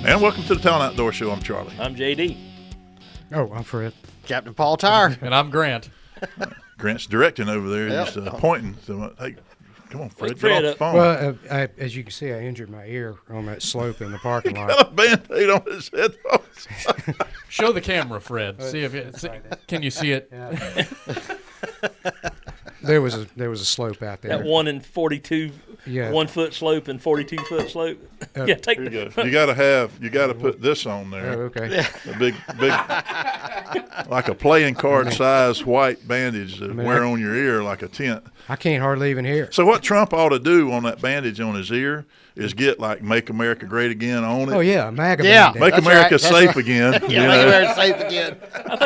And welcome to the Talon Outdoor Show. I'm Charlie. I'm JD. Oh, I'm Fred. Captain Paul Tire. And I'm Grant. Grant's directing over there. Yep. He's pointing. So, hey, come on, Fred. Fred get off the phone. Well, as you can see, I injured my ear on that slope in the parking Got lot. a Band-Aid on his head. Show the camera, Fred. See if it. Can you see it? Yeah. There was a slope out there. That 1 in 42, Yeah. 1 foot slope and 42 foot slope. Yeah, take Here you the. go. You got to put this on there. Oh, okay. A big, like a playing card size white bandage to wear on your ear like a tent. I can't hardly even hear. So what Trump ought to do on that bandage on his ear is get like "Make America Great Again" on it. Oh yeah, MAGA. Yeah. bandit. Make That's America right, that's safe right. again. Yeah, you make know? America safe again. I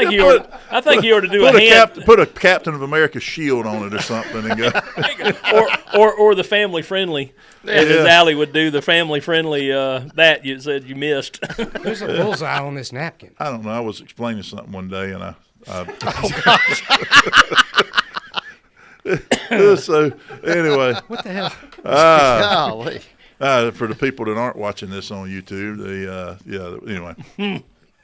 think you ought to do a hand, Put a Captain of America shield on it or something and go. or the family friendly, as Allie would do the family friendly. That you said you missed. There's a bullseye on this napkin. I don't know. I was explaining something one day and so anyway, What the hell? Golly. for the people that aren't watching this on YouTube, anyway.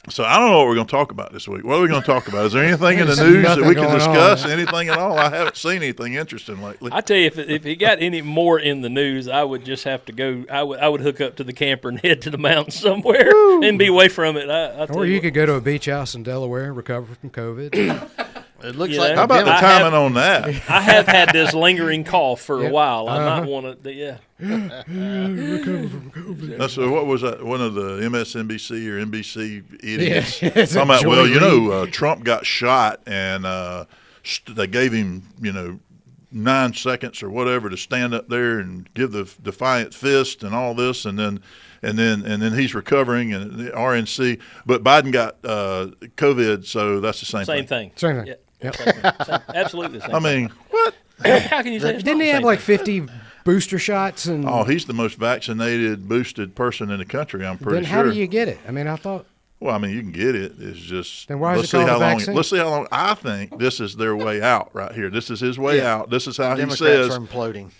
So I don't know what we're going to talk about this week. What are we going to talk about? Is there anything in the There's news that nothing we can going discuss? on. Anything at all? I haven't seen anything interesting lately. I tell you, if he got any more in the news, I would just have to go. I would hook up to the camper and head to the mountains somewhere and be away from it. I tell Or you what. could go to a beach house in Delaware and recover from COVID. It looks You like know, How about the I timing have- on that? I have had this lingering cough for a Yeah. while. I might want to. Yeah. That's what was that? One of the MSNBC or NBC idiots Yeah, it's a talking about. Well, Joy Trump got shot and they gave him 9 seconds or whatever to stand up there and give the defiant fist and all this, and then he's recovering and the RNC. But Biden got COVID, so that's the same Same thing. Same thing. Yeah. Yep. Same, absolutely the same. I mean, what? How can you say? It's Didn't not he the have same like thing? 50 booster shots? And Oh, he's the most vaccinated, boosted person in the country. I'm pretty then sure. how do you get it? I mean, I thought. Well, I mean, you can get it. It's just Then why is let's it see called how a long. vaccine? Let's see how long. I think this is their way out right here. This is his way out. This is how he Democrats says. are imploding.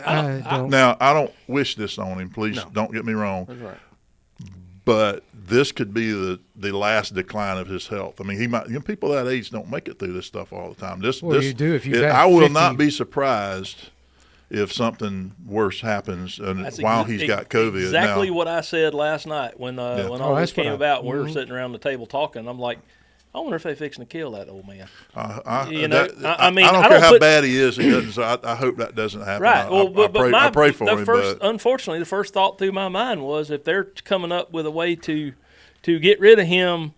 I don't. Now, I don't wish this on him. Please don't get me wrong. That's right. But this could be the last decline of his health. I mean, he might. People that age don't make it through this stuff all the time. Well, you do if you've had I will 50 not be surprised if something worse happens That's while exa- he's got COVID. Exactly now, what I said last night when all that's this came what about. And we were sitting around the table talking. I'm like, I wonder if they're fixing to kill that old man. I You know, I mean, I don't I care don't how put- bad he is. He doesn't. So I hope that doesn't happen. Right. Well, I pray for him. But unfortunately, the first thought through my mind was if they're coming up with a way to get rid of him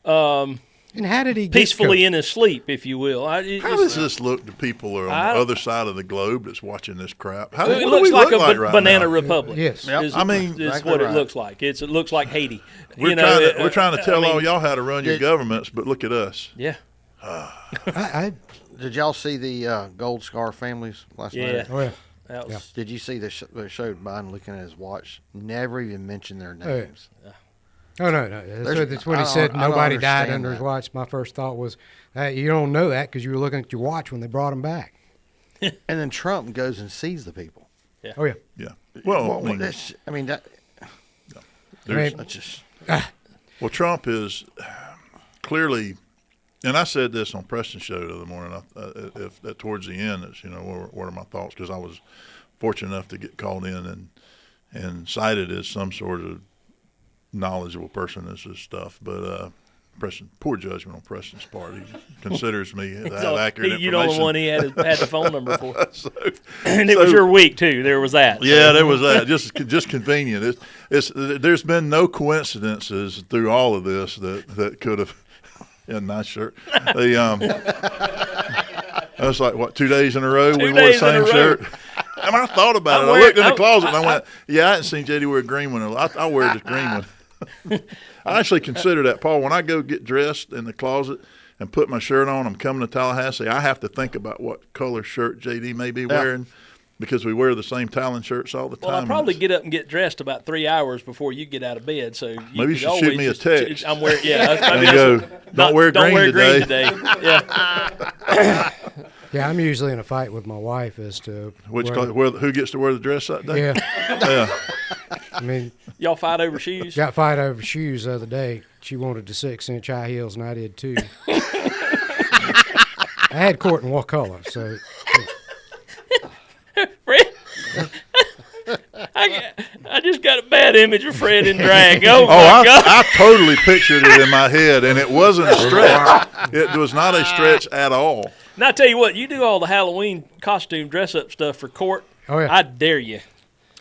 And how did he get peacefully COVID? in his sleep, if you will. How does this look to people who are on the other side of the globe that's watching this crap? How, It what looks do we like look a like right banana now? republic. Yes. Yep. Is, I mean, is exactly what it right. looks like. It looks like Haiti. We're trying to tell all y'all how to run your did- governments, but look at us. Yeah. I Did y'all see the Gold Scar families last Yeah. night? oh yeah. That was, Did you see they showed Biden looking at his watch? Never even mentioned their names. Oh no. That's what he said. I don't Nobody died understand under his that. watch. My first thought was, you don't know that because you were looking at your watch when they brought him back. And then Trump goes and sees the people. Oh yeah. Yeah. Well, Well, that's, I mean, that, there's- I that's just. well, Trump is clearly, and I said this on Preston's show the other morning. If towards the end, it's what are my thoughts? Because I was fortunate enough to get called in and cited as some sort of knowledgeable person as this stuff, but Preston, poor judgment on Preston's part. He considers me to have accurate you know the information. one he had the phone number for. So- And it was your week, too. There was that. Yeah, there was that. Just convenient. There's been no coincidences through all of this that could have. Yeah, nice shirt. That was like what 2 days in a row we wore the days in same a row. shirt. And I thought about I'm it. I looked in the wearing- closet and I went, "Yeah, I hadn't seen JD wear a green one. I'll wear this green one." I actually consider that, Paul. When I go get dressed in the closet and put my shirt on, I'm coming to Tallahassee. I have to think about what color shirt JD may be wearing. Because we wear the same Talon shirts all the time. Well, I probably get up and get dressed about 3 hours before you get out of bed. So Maybe you should shoot me a text. I'm wearing, yeah. And Maybe go, that's- don't wear green today. Yeah. Yeah, I'm usually in a fight with my wife as to Who gets to wear the dress that day? Yeah. Yeah. I mean, Y'all fight over shoes? got fight over shoes the other day. She wanted the 6-inch high heels, and I did too. I had court in what color, so Fred, I just got a bad image of Fred in drag. Oh, my God. I totally pictured it in my head, and it wasn't a stretch. It was not a stretch at all. Now, I tell you what, you do all the Halloween costume dress-up stuff for court. Oh, yeah. I dare you.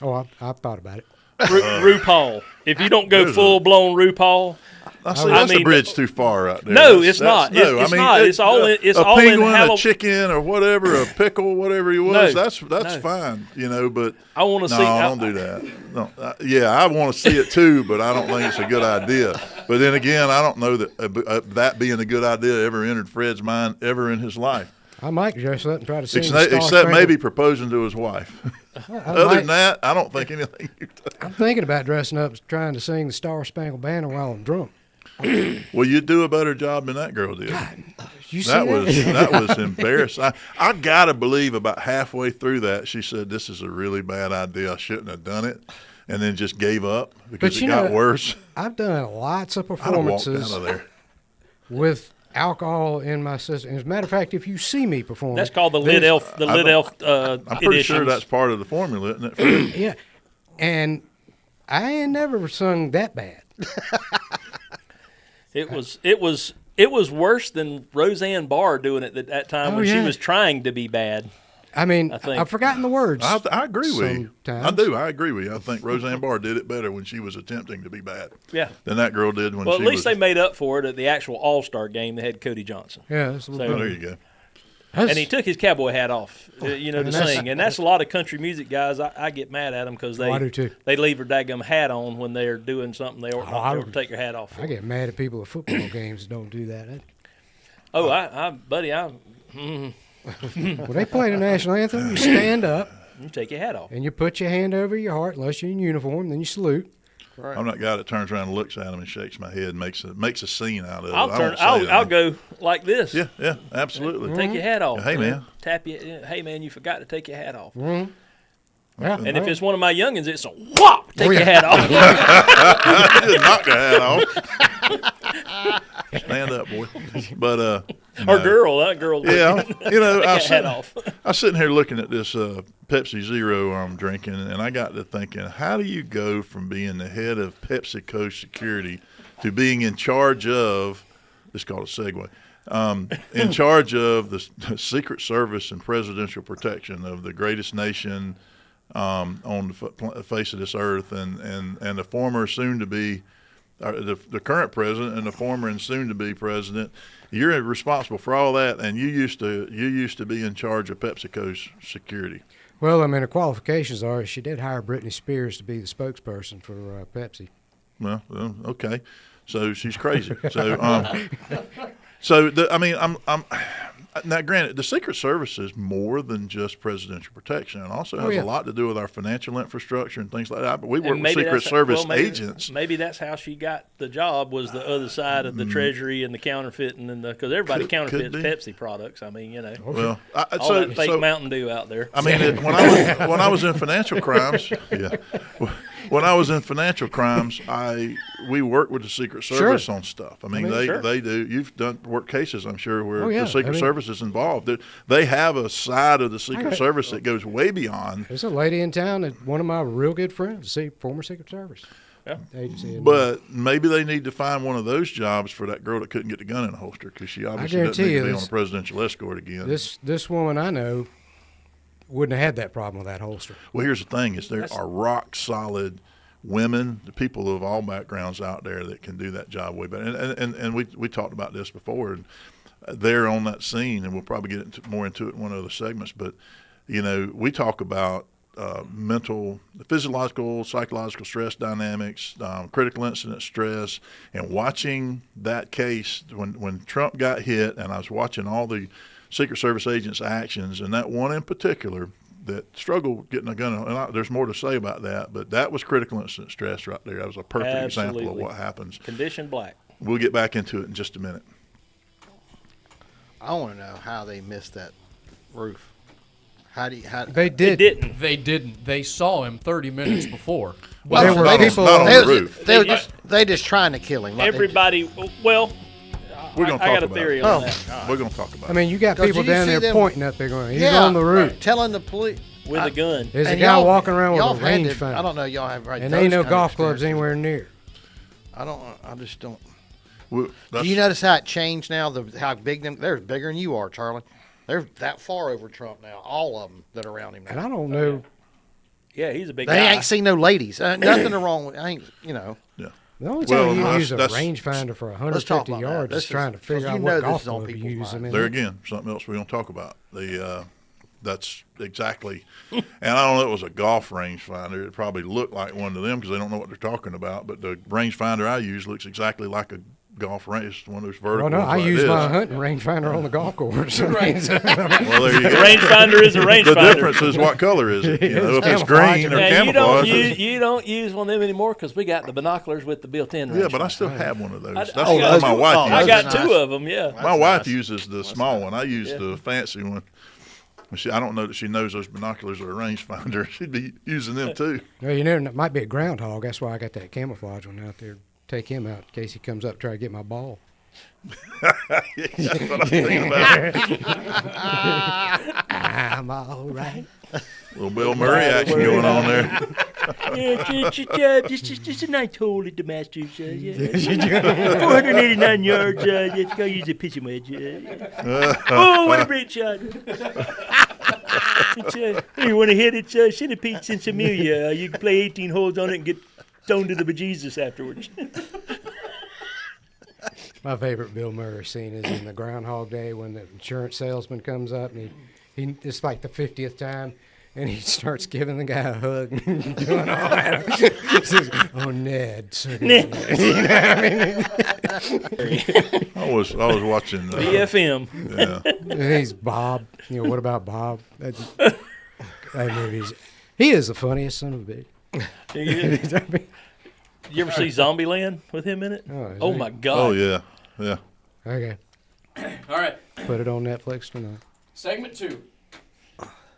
oh, I thought about it. RuPaul. If you don't go There's a- full-blown RuPaul, That's I the mean, bridge too far right there. No, it's not. No, It's not. It's all in- it's all in penguin, a Halloween. chicken, or whatever, a pickle, whatever he was. No, that's no. fine, you know. But I want to no, see. don't do that. No, yeah, I want to see it too, but I don't think it's a good idea. But then again, I don't know that that being a good idea ever entered Fred's mind ever in his life. I might dress up and try to sing. Except maybe proposing to his wife. Other than that, I don't think anything you've done. I'm thinking about dressing up, trying to sing the Star Spangled Banner while I'm drunk. Well, you do a better job than that girl did. You see That was embarrassing. I gotta believe about halfway through that she said, "This is a really bad idea. I shouldn't have done it," and then just gave up because But it you got know, worse. I've done lots of I'd have walked performances out of there. with alcohol in my system. As a matter of fact, if you see me perform, That's called the Lid Elf. The Lid Elf I'm pretty sure editions. that's part of the formula, isn't it? Fred? yeah, and I ain't never sung that bad. It was worse than Roseanne Barr doing it at that time Oh, when she yeah. was trying to be bad. I mean, I think- I've forgotten the words. I agree with you. I Sometimes. do. I agree with you. I think Roseanne Barr did it better when she was attempting to be bad Yeah. than that girl did when Well, she at least was. they made up for it at the actual All-Star game. They had Cody Johnson, Yeah, that's a little So- Oh, bit. there you go. That's- and he took his cowboy hat off, to And that's- sing. And that's a lot of country music guys. I get mad at them because I do too. they leave their daggum hat on when they're doing something. They I ought don't- to take their hat off. I get mad at people at football games that don't do that. Oh, buddy, When they play the national anthem, you stand up you take your hat off. and you put your hand over your heart, unless you're in uniform, then you salute. I'm that guy that turns around and looks at him and shakes my head and makes a scene out of it. I'll I turn. won't say I'll anything. go like this. Yeah, absolutely. Take your hat off. Hey, man. Tap you. Hey man, you forgot to take your hat off. Yeah. And if it's one of my youngins, it's a whop. Take your hat off. Just knock the hat off. Stand up, boy. But Or girl, that girl. yeah, you know, Take your hat off. I was sitting here looking at this Pepsi Zero I'm drinking, and I got to thinking, how do you go from being the head of PepsiCo security to being in charge of, it's called a segue, in charge of the Secret Service and presidential protection of the greatest nation on the face of this earth, and the former soon-to-be, the current president and the former and soon-to-be president. You're responsible for all that, and you used to be in charge of PepsiCo's security. Well, I mean, the qualifications are she did hire Britney Spears to be the spokesperson for Pepsi. Well, okay, so she's crazy. So, I'm now. Granted, the Secret Service is more than just presidential protection, and also has yeah. a lot to do with our financial infrastructure and things like that. But we work And with Secret that's- Service well, maybe- agents. Maybe that's how she got the job, was the other side of the Treasury and the counterfeiting, and because everybody Could counterfeits be. Pepsi products. I mean, Well, all that fake Mountain Dew out there. I mean, when I was in financial crimes, yeah. When I was in financial crimes, we worked with the Secret Service on stuff. I mean, sure. they do. You've done work cases, I'm sure, where Oh, yeah. the Secret Service is involved. They have a side of the Secret Service that goes way beyond. There's a lady in town that one of my real good friends, former Secret Service Yeah. agency. But maybe they need to find one of those jobs for that girl that couldn't get the gun in the holster, because she obviously doesn't guarantee need to you be on this- a presidential escort again. this woman I know wouldn't have had that problem with that holster. Well, here's the thing: is there are rock solid women, the people of all backgrounds out there that can do that job way better. And we talked about this before. And they're on that scene, and we'll probably get more into it in one of the segments. But you know, we talk about mental, physiological, psychological stress dynamics, critical incident stress, and watching that case when Trump got hit, and I was watching all the Secret Service agents' actions, and that one in particular that struggled getting a gun. And there's more to say about that, but that was critical incident stress right there. That was a perfect example of Absolutely. what happens. Condition black. We'll get back into it in just a minute. I want to know how they missed that roof. How do you? How, They They did. didn't. They didn't. They saw him 30 minutes before. well, there were not people on they, the roof. they just trying to kill him. Like they- Everybody, well, We're gonna I got talk a about theory it. on Oh. that. We're going to talk about I mean, you got 'Cause people did you down see there them- pointing up there going, he's yeah, on the roof. telling the police With a gun. There's a and guy y'all- walking around y'all with a have had to- rangefinder. I don't know. Y'all have right. And those ain't no kind of golf clubs experiences. anywhere near. I just don't. it. Do you notice how it changed now? How big them? They're bigger than you are, Charlie. They're that far over Trump now. All of them that are around him now. And I don't know. Yeah, he's a big They guy. ain't seen no ladies. Nothing wrong with. I ain't. You know. The only Well, time you that's- use a that's- rangefinder for Let's talk 150 about that. yards This is is- trying to figure because out you what know this golf is on club you people's use them in. There again, something else we're going to talk about. That's exactly, and I don't know if it was a golf rangefinder. It probably looked like one to them because they don't know what they're talking about. But the rangefinder I use looks exactly like a golf range. It's one of those vertical. Well, no, I like use this. my hunting rangefinder on the golf course. Well, there you The go. rangefinder is a rangefinder. The difference is what color is it? You know, if it's green or Now, camouflage. you don't use one of them anymore because we got the binoculars with the built-in. Yeah, but I rangefinder. still have one of those. I That's got what my two- wife oh, uses. I those got are two nice. of them. Yeah. My wife nice. uses the small one. I use Yeah. the fancy one. I don't know that she knows those binoculars are a rangefinder. She'd be using them too. Well, you know, it might be a groundhog. That's why I got that camouflage one out there. Take him out in case he comes up to try to get my ball. That's what I'm thinking about. I'm all right. Little Bill Murray action going on there. Yeah, just a nice hole at the Masters. 489 yards. Just go use a pitching wedge. Oh, what a great shot! You want to hit it? Centipede Sinsemilla. You can play 18 holes on it and get stoned to the bejesus afterwards. My favorite Bill Murray scene is in the Groundhog Day when the insurance salesman comes up and he it's like the 50th time. And he starts giving the guy a hug and doing all that. He says, "Oh, Ned." Ned. You know what I mean? I was watching. BFM. Yeah. And he's Bob. You know, what about Bob? That movie's, he is the funniest son of a bitch. You ever see Zombieland with him in it? Oh, My God. Oh yeah. Yeah. Okay. All right. Put it on Netflix tonight. Segment 2.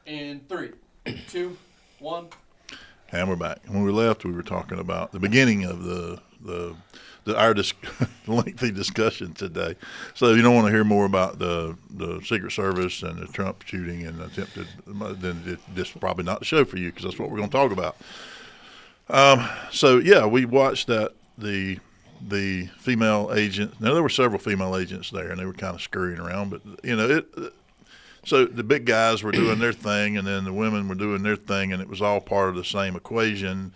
In 3, 2, 1. And we're back. When we left, we were talking about the beginning of our lengthy discussion today. So if you don't want to hear more about the Secret Service and the Trump shooting and attempted, then this is probably not the show for you because that's what we're going to talk about. So yeah, we watched that the female agent. Now there were several female agents there, and they were kind of scurrying around, but you know it. So the big guys were doing their thing, and then the women were doing their thing, and it was all part of the same equation.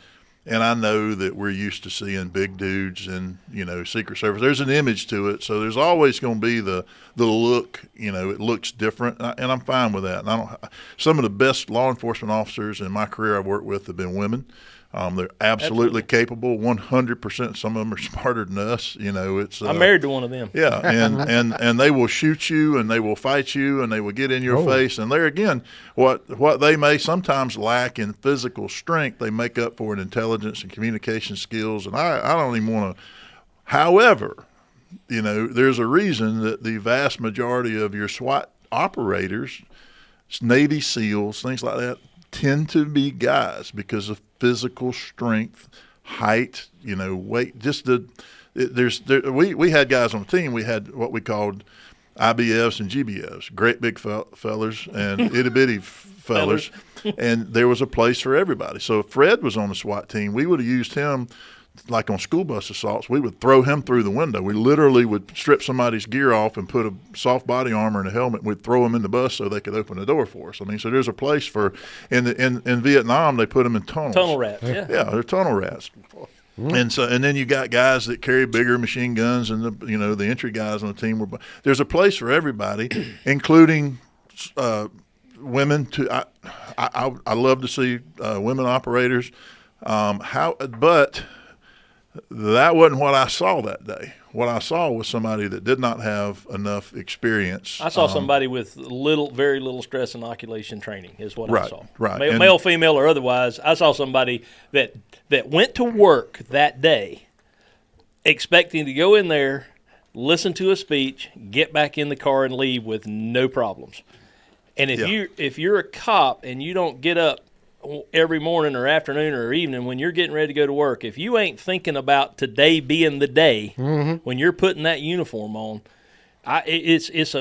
And I know that we're used to seeing big dudes and, you know, Secret Service. There's an image to it, so there's always going to be the look. You know, it looks different, and I'm fine with that. And some of the best law enforcement officers in my career I've worked with have been women. They're absolutely capable, 100%. Some of them are smarter than us. You know, it's. I'm married to one of them. Yeah, and they will shoot you, and they will fight you, and they will get in your face. And there again, what they may sometimes lack in physical strength, they make up for in intelligence and communication skills. And I don't even want to. However, you know, there's a reason that the vast majority of your SWAT operators, Navy SEALs, things like that, tend to be guys because of physical strength, height, you know, weight. Just we had guys on the team. We had what we called IBFs and GBFs, great big fellers and itty bitty fellers, and there was a place for everybody. So if Fred was on the SWAT team, we would have used him. Like on school bus assaults, we would throw him through the window. We literally would strip somebody's gear off and put a soft body armor and a helmet. And we'd throw them in the bus so they could open the door for us. I mean, so there's a place for in Vietnam they put them in tunnels. Tunnel rats. Yeah. Yeah, they're tunnel rats. And then you got guys that carry bigger machine guns, and the entry guys on the team were. There's a place for everybody, including women. I love to see women operators. But that wasn't what I saw that day. What I saw was somebody that did not have enough experience. I saw somebody with very little stress inoculation training is what I saw. Right. Male, female, or otherwise. I saw somebody that went to work that day expecting to go in there, listen to a speech, get back in the car and leave with no problems. And if Yeah. if you're a cop and you don't get up every morning or afternoon or evening when you're getting ready to go to work, if you ain't thinking about today being the day when you're putting that uniform on, it's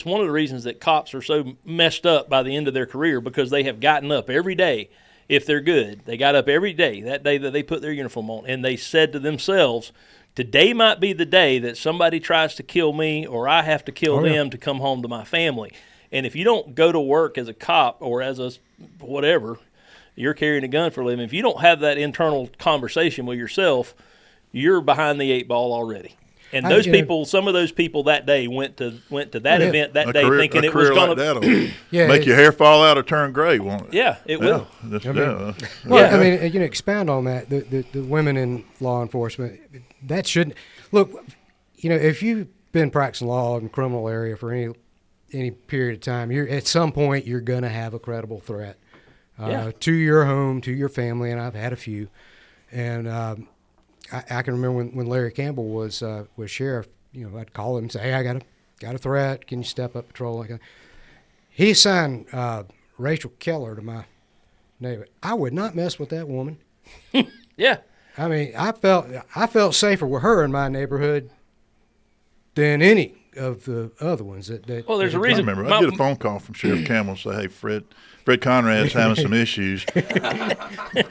one of the reasons that cops are so messed up by the end of their career, because they have gotten up every day. If they're good, they got up every day that day that they put their uniform on, and they said to themselves, today might be the day that somebody tries to kill me or I have to kill them to come home to my family. And if you don't go to work as a cop or as a whatever, you're carrying a gun for a living, if you don't have that internal conversation with yourself, you're behind the 8 ball already. And those people, some of those people that day went to that event that day thinking it was going to make your hair fall out or turn gray, won't it? Yeah, it will. Well, I mean, expound on that. The women in law enforcement, that shouldn't look. If you've been practicing law in the criminal area for any period of time, at some point you're going to have a credible threat to your home, to your family, and I've had a few. And I can remember when Larry Campbell was sheriff. I'd call him and say, "Hey, I got a threat. Can you step up patrol?" He assigned Rachel Keller to my neighbor. I would not mess with that woman. Yeah. I mean, I felt safer with her in my neighborhood than any of the other ones. Well, there's a I reason. remember I get a phone call from Sheriff Campbell and say, "Hey, Fred Conrad's having some issues.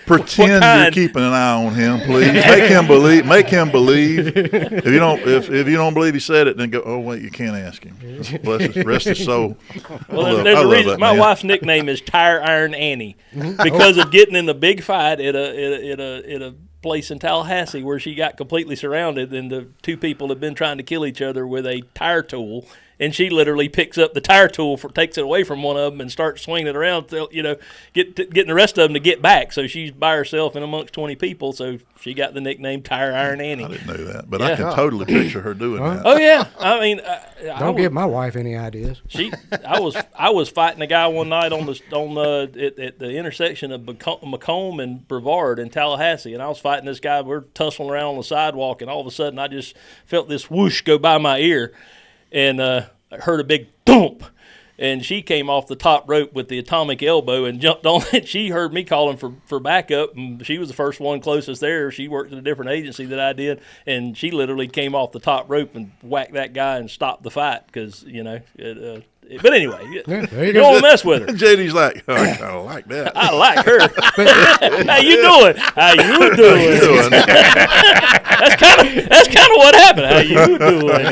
Pretend you're keeping an eye on him, please. Make him believe. If you don't believe he said it, then go. Oh wait, you can't ask him. Bless his rest his soul. Well, there's a reason. My wife's nickname is Tire Iron Annie because of getting in the big fight at a place in Tallahassee where she got completely surrounded, and the two people had been trying to kill each other with a tire tool, and she literally picks up the tire tool, takes it away from one of them, and starts swinging it around, getting the rest of them to get back. So she's by herself in amongst 20 people, so she got the nickname Tire Iron Annie. I didn't know that, but I can totally picture her doing that. Oh yeah, I mean, don't give my wife any ideas. I was fighting a guy one night at the intersection of Macomb and Brevard in Tallahassee, and I was fighting this guy. We're tussling around on the sidewalk, and all of a sudden I just felt this whoosh go by my ear, and I heard a big thump. And she came off the top rope with the atomic elbow and jumped on it. She heard me calling for backup, and she was the first one closest there. She worked at a different agency that I did, and she literally came off the top rope and whacked that guy and stopped the fight because, but anyway, you don't want to mess with her. JD's like, oh, I kind of like that. I like her. How you doing? How you doing? That's kind of what happened. How you doing?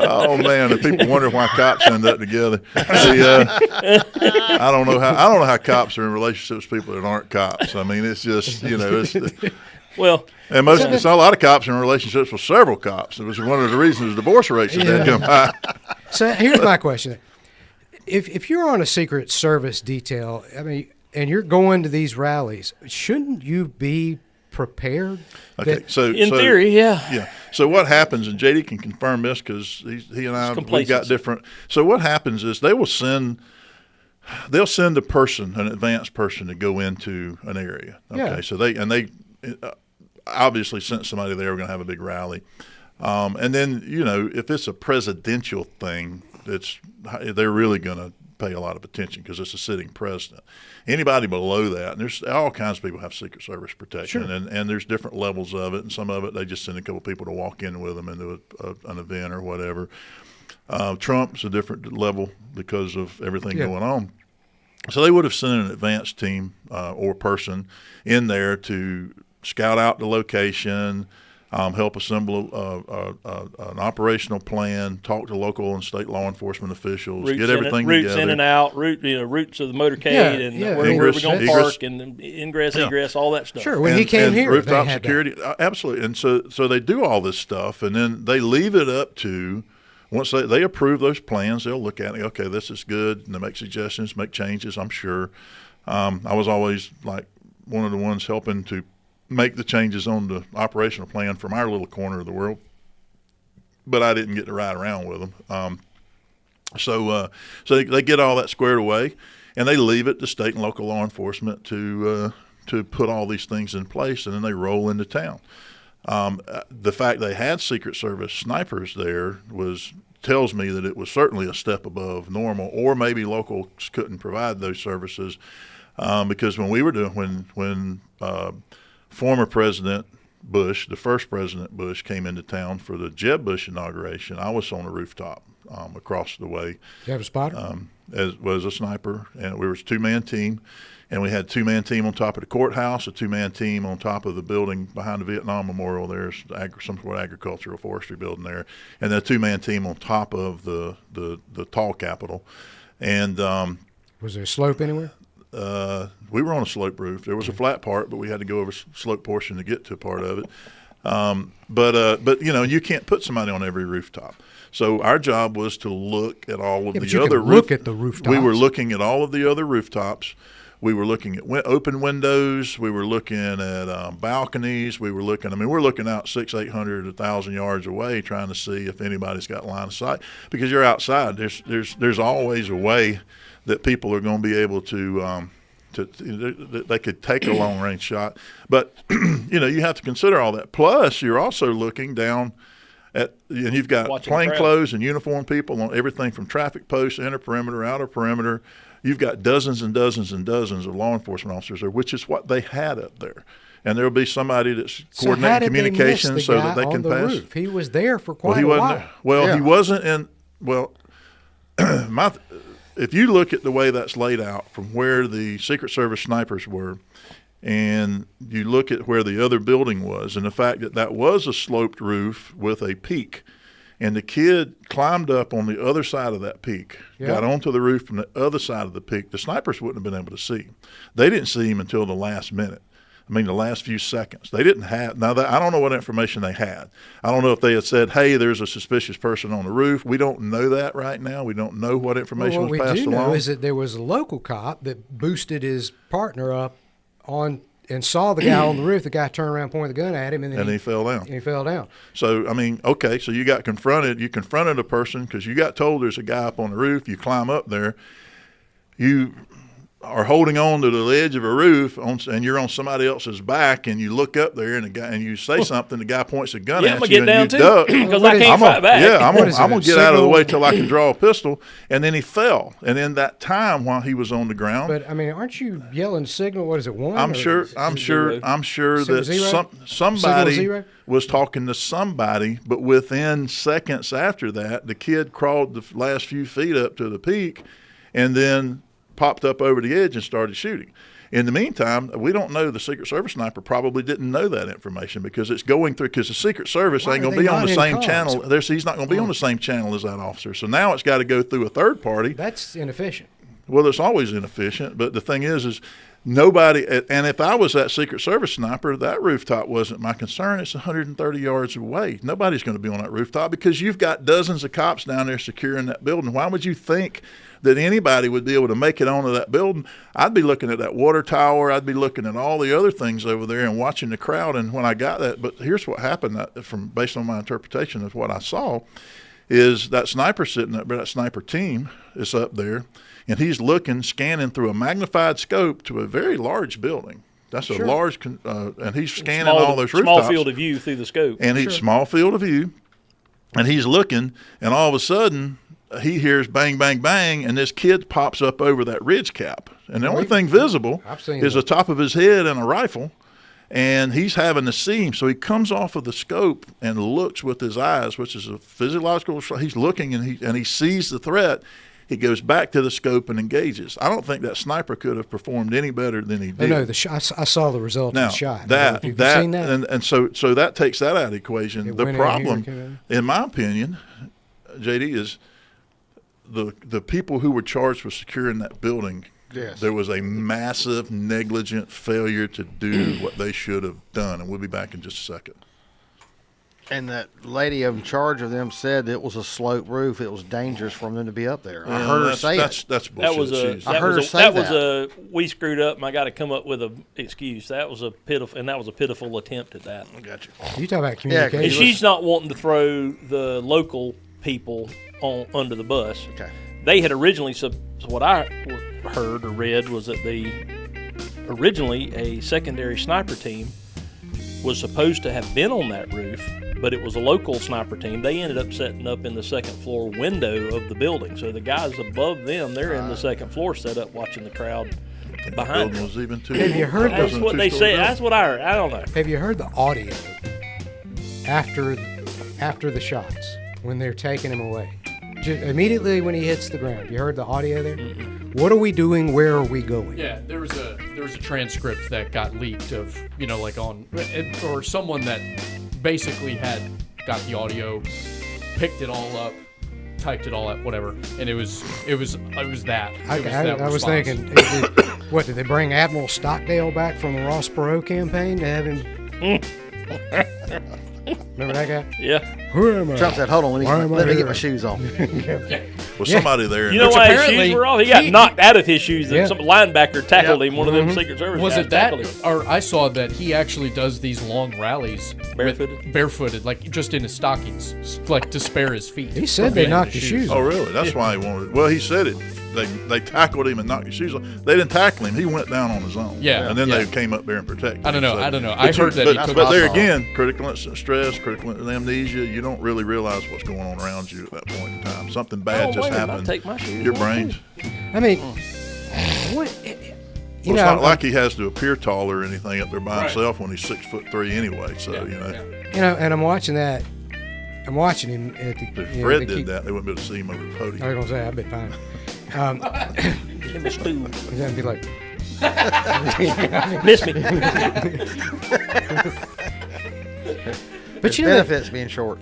Oh man, and people wonder why cops end up together. See, I don't know how cops are in relationships with people that aren't cops. I mean, it's just well. And a lot of cops are in relationships with several cops. It was one of the reasons the divorce rates have come high. So here's my question: If you're on a Secret Service detail, I mean, and you're going to these rallies, shouldn't you be prepared? Okay, in theory, yeah. Yeah. So what happens, and JD can confirm this because he and I we got different. So what happens is they'll send a person, an advanced person, to go into an area. Okay. Yeah. So they obviously sent somebody there. We're going to have a big rally, and then if it's a presidential thing, they're really going to pay a lot of attention because it's a sitting president. Anybody below that, and there's all kinds of people have Secret Service protection, sure. and there's different levels of it, and some of it they just send a couple people to walk in with them into an event or whatever. Trump's a different level because of everything going on. So they would have sent an advanced team or person in there to scout out the location, help assemble an operational plan, talk to local and state law enforcement officials, get everything together. Routes in and out, routes of the motorcade, and where we're going to park, and ingress, egress, all that stuff. Sure, when he came here, rooftop security, absolutely. And so they do all this stuff, and then they leave it up to, once they approve those plans, they'll look at it. Okay, this is good, and they make suggestions, make changes. I'm sure. I was always like one of the ones helping to make the changes on the operational plan from our little corner of the world, but I didn't get to ride around with them. So they get all that squared away, and they leave it to state and local law enforcement to put all these things in place, and then they roll into town. The fact they had Secret Service snipers there was tells me that it was certainly a step above normal, or maybe locals couldn't provide those services. Because when we were doing, when former President Bush, the first President Bush, came into town for the Jeb Bush inauguration, I was on a rooftop across the way. You have a spotter? As was a sniper, and we were a 2-man team, and we had a 2-man team on top of the courthouse, a 2-man team on top of the building behind the Vietnam Memorial. There's some sort of agricultural forestry building there, and then a 2-man team on top of the tall Capitol. And Was there a slope anywhere? we were on a slope roof. There was a flat part, but we had to go over a slope portion to get to a part of it. But you know, you can't put somebody on every rooftop. So our job was to look at all of the other look at the rooftops. We were looking at all of the other rooftops. We were looking at open windows. We were looking at balconies. We were looking. I mean, we're looking out 600, 800, 1,000 yards away, trying to see if anybody's got line of sight. Because you're outside. There's always a way that people are going to be able to they could take a long range shot. But you know, you have to consider all that. Plus, you're also looking down at, and you've got plainclothes and uniformed people on everything from traffic posts, inner perimeter, outer perimeter. You've got dozens and dozens and dozens of law enforcement officers there, which is what they had up there. And there'll be somebody that's coordinating communications so that they can pass. Roof? He was there for quite a while. He wasn't in. Well, if you look at the way that's laid out from where the Secret Service snipers were, and you look at where the other building was, and the fact that that was a sloped roof with a peak, and the kid climbed up on the other side of that peak, got onto the roof from the other side of the peak, the snipers wouldn't have been able to see him. They didn't see him until the last minute. I mean, the last few seconds. They didn't have, now that, I don't know what information they had. I don't know if they had said, hey, there's a suspicious person on the roof. We don't know that right now. We don't know what information was passed along. What we do know is that there was a local cop that boosted his partner up on and saw the guy on the roof. The guy turned around, pointed the gun at him, and then he fell down. And he fell down. So, I mean, okay, so you got confronted. You confronted a person because you got told there's a guy up on the roof. You climb up there. You are holding on to the ledge of a roof, and you're on somebody else's back, and you look up there, and the guy, and you say something. The guy points a gun at you, and you duck. Because I can't fight back. Yeah, I'm gonna get out of the way till I can draw a pistol, and then he fell. And in that time, while he was on the ground, but I mean, aren't you yelling signal? What is it? One? I'm sure that somebody was talking to somebody, but within seconds after that, the kid crawled the last few feet up to the peak, and then popped up over the edge and started shooting. In the meantime, we don't know. The Secret Service sniper probably didn't know that information because it's going through, because the Secret Service ain't going to be on the same channel. He's not going to be on the same channel as that officer. So now it's got to go through a third party. That's inefficient. Well, it's always inefficient, but the thing is nobody, and if I was that Secret Service sniper, that rooftop wasn't my concern. It's 130 yards away. Nobody's going to be on that rooftop because you've got dozens of cops down there securing that building. Why would you think that anybody would be able to make it onto that building? I'd be looking at that water tower. I'd be looking at all the other things over there and watching the crowd. And when I got that, but here's what happened based on my interpretation of what I saw, is that sniper sitting up there, that sniper team is up there, and he's looking, scanning through a magnified scope to a very large building. That's a large, and he's scanning all those rooftops. Small field of view through the scope. And he's small field of view, and he's looking, and all of a sudden, he hears bang, bang, bang, and this kid pops up over that ridge cap. And the only thing visible is the top of his head and a rifle, and he's having to see him. So he comes off of the scope and looks with his eyes, which is a physiological, he's looking, and he sees the threat. He goes back to the scope and engages. I don't think that sniper could have performed any better than he did. No, I saw the result of the shot. Have you seen that? And so that takes that out of the equation. The problem, in my opinion, JD, is the people who were charged with securing that building. Yes. There was a massive negligent failure to do what they should have done, and we'll be back in just a second. And that lady in charge of them said it was a slope roof. It was dangerous for them to be up there. I heard her say that's bullshit. That was a we screwed up, and I got to come up with an excuse. That was a pitiful attempt at that. I got you. You talk about communication. And she's not wanting to throw the local people under the bus. Okay. They had originally, what I heard or read was that originally a secondary sniper team was supposed to have been on that roof but it was a local sniper team. They ended up setting up in the second floor window of the building. So the guys above them, they're in the second floor set up watching the crowd behind building them. was even too. Have you heard That's wasn't a what they two-story say. building. That's what I heard. I don't know. Have you heard the audio after the shots when they're taking him away? Immediately when he hits the ground, you heard the audio there? What are we doing? Where are we going? Yeah, there was a transcript that got leaked of, like on, or someone that basically had got the audio, picked it all up, typed it all up, whatever, and it was that. I was thinking, what did they bring Admiral Stockdale back from the Ross Perot campaign to have him? Remember that guy? Yeah. Who am I? Trump said, "Hold on, Why am I let me here?" get my shoes on." Was somebody there? You know Which why his apparently shoes were off? He got knocked out of his shoes. Yeah. Some linebacker tackled him. One of them Secret Service Was guys it that, tackled him. or I saw that he actually does these long rallies Barefooted? like just in his stockings, like to spare his feet. He said from they getting knocked the his shoes Oh, really? That's why he wanted. Well, he said it. They tackled him and knocked his shoes off. They didn't tackle him. He went down on his own. Yeah, And then yeah. they came up there and protected him. I don't know. I But heard that he took But there off. again, critical stress, critical amnesia. You don't really realize what's going on around you at that point in time. Something bad Oh, just wait a minute, I'll happened. take my shoes Your off, brains. I mean, what? You Well, know, it's not like he has to appear tall or anything up there by Right. himself when he's 6'3" anyway. So and I'm watching that. I'm watching him at the. If you know, Fred they did keep- that, they wouldn't be able to see him over the I podium. was gonna say I've been fine. Give me stew. He's gonna be like, Miss me. but you know, Benefits being short.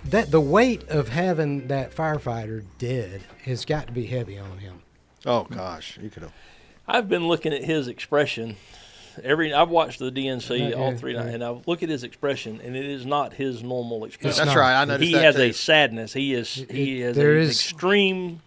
that the weight of having that firefighter dead has got to be heavy on him. Oh gosh, you could have. I've been looking at his expression. I've watched the DNC Yeah, all yeah, 3 yeah. nights, and I look at his expression, and it is not his normal expression. That's not. right. I noticed He that has too. a sadness. He is there an is- extreme.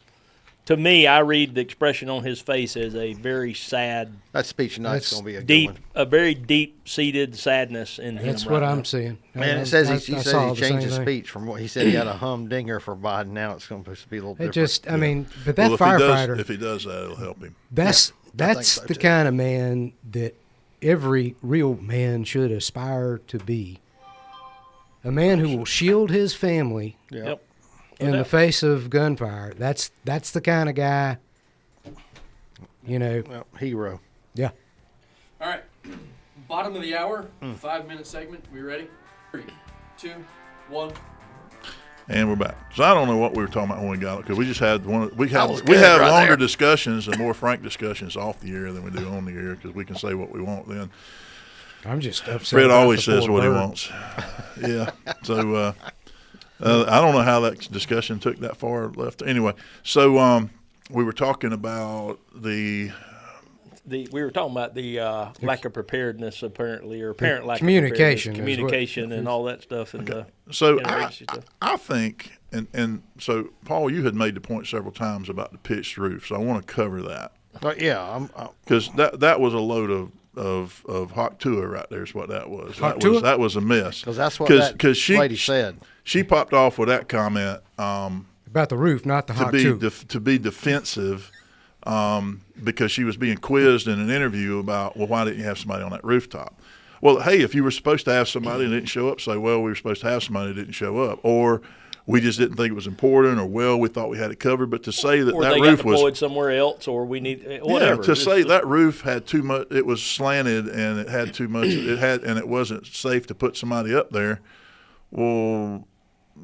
To me, I read the expression on his face as a very sad, That speech tonight's That's going to be a good deep, one. a very deep-seated sadness in him. That's right what now. I'm seeing. Man, I- it says I- he I said saw he the same changed his thing. speech from what he said he had a humdinger for Biden. Now it's going to be a little It different. just, I mean, but that Well, firefighter. if he does that, it'll help him. That's that's so, the too. kind of man that every real man should aspire to be. A man who will shield his family Yep. in the face of gunfire. That's the kind of guy. You know, Well, hero. yeah. All right, bottom of the hour, 5-minute segment. We ready? 3, 2, 1. And we're back. So I don't know what we were talking about when we got it because we just had one. We That have was we good have right longer there. discussions and more frank discussions off the air than we do on the air because we can say what we want then. I'm just upset. Fred about always the says poor what he bird. wants. Yeah. So I don't know how that discussion took that far left. Anyway, so we were talking about the We were talking about the lack of preparedness, apparently, or apparent lack Communication of is preparedness, what- communication, and all that stuff. And so interagency stuff. I think and so Paul, you had made the point several times about the pitched roof. So I want to cover that But yeah, because that was a load of hot tour right there is what that was. Hot that was tour? that was a miss. because that's what that lady said. She popped off with that comment About the roof, not the to hot be tube. to be defensive because she was being quizzed in an interview about, well, why didn't you have somebody on that rooftop? Well, hey, if you were supposed to have somebody and didn't show up, say, well, we were supposed to have somebody that didn't show up, or we just didn't think it was important, or well, we thought we had it covered. But to say that or that they roof got was deployed somewhere else, or we need whatever. yeah, to It's say just- that roof had too much, it was slanted and it had too much, and it wasn't safe to put somebody up there. Well,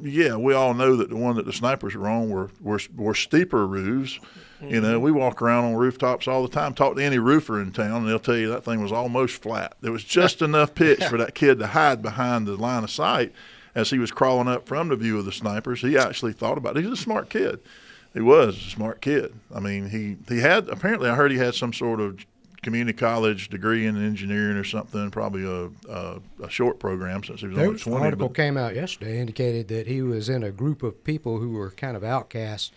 yeah, we all know that the one that the snipers were on were steeper roofs. You know, we walk around on rooftops all the time. Talk to any roofer in town, and they'll tell you that thing was almost flat. There was just enough pitch for that kid to hide behind the line of sight as he was crawling up from the view of the snipers. He actually thought about it. He's a smart kid. He was a smart kid. I mean, he had apparently I heard he had some sort of community college degree in engineering or something, probably a short program since he was only An 20. article but- came out yesterday indicated that he was in a group of people who were kind of outcasts,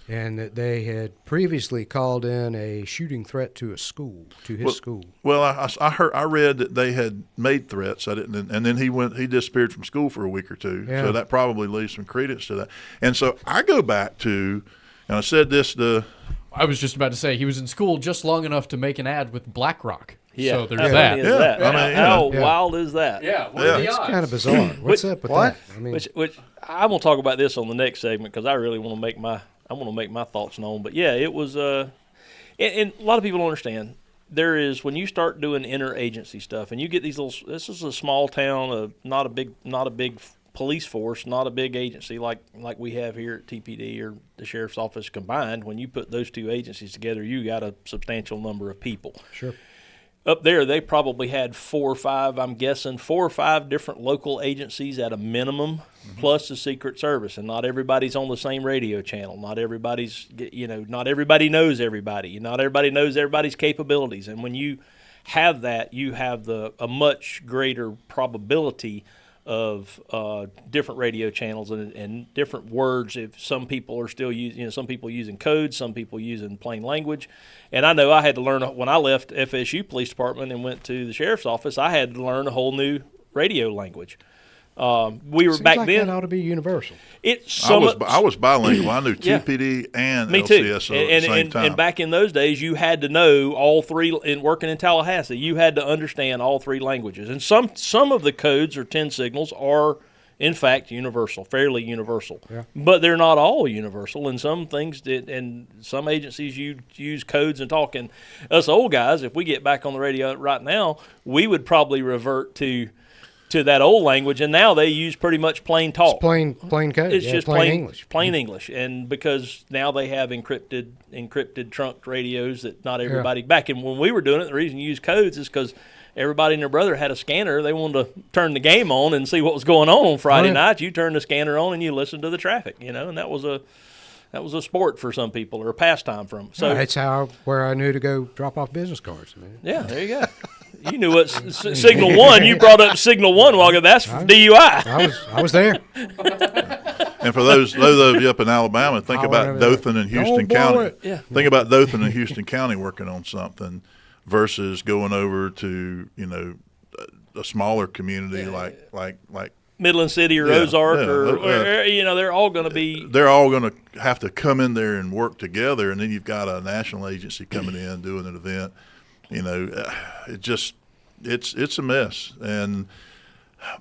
and that they had previously called in a shooting threat to a school, to his school. Well, I read that they had made threats. I didn't, and then he disappeared from school for a week or two. Yeah. So that probably leaves some credence to that. And so I go back to, and I said this to. I was just about to say he was in school just long enough to make an ad with BlackRock. Yeah. So there's how that. funny is Yeah, that? I mean, how yeah. wild is that? Yeah, what Yeah. are the It's odds? kind of bizarre. What's up with what? that? I mean, Which I'm gonna talk about this on the next segment because I really want to make my thoughts known. But yeah, it was and a lot of people don't understand. There is when you start doing interagency stuff and you get these little. This is a small town, not a big police force, not a big agency like we have here at TPD or the sheriff's office combined. When you put those two agencies together, you got a substantial number of people. sure. Up there, they probably had 4 or 5 different local agencies at a minimum, plus the Secret Service. And not everybody's on the same radio channel. Not everybody's, not everybody knows everybody. Not everybody knows everybody's capabilities. And when you have that, you have a much greater probability of different radio channels and different words. If some people are still using, some people using codes, some people using plain language. And I know I had to learn when I left FSU Police Department and went to the sheriff's office. I had to learn a whole new radio language. We were Seems back like then. that ought to be universal. I was bilingual. I knew Yeah. TPD and Me too. LCSO at the same time. And back in those days, you had to know all three. In working in Tallahassee, you had to understand all 3 languages. And some of the codes or 10 signals are, in fact, universal, fairly universal. Yeah. But they're not all universal. And some things and some agencies use codes and talk. And us old guys, if we get back on the radio right now, we would probably revert to that old language, and now they use pretty much plain talk. It's plain code. It's yeah, just plain English. plain English, and because now they have encrypted trunked radios that not everybody. Back in when we were doing it, the reason you use codes is because everybody and their brother had a scanner. They wanted to turn the game on and see what was going on Friday Right. night. You turn the scanner on and you listen to the traffic, and that was a sport for some people or a pastime for them. So That's where I knew to go drop off business cards. Man. yeah, there you go. You knew what Signal 1. You brought up Signal 1 while ago. That's DUI. I was there. And for those of you up in Alabama, think I about remember Dothan and Don't Houston blow County. it. Yeah. Think about Dothan and Houston County working on something versus going over to a smaller community like Midland City or Yeah, Ozark yeah, or they're all going to be. they're all going to have to come in there and work together, and then you've got a national agency coming in doing an event. It's a mess,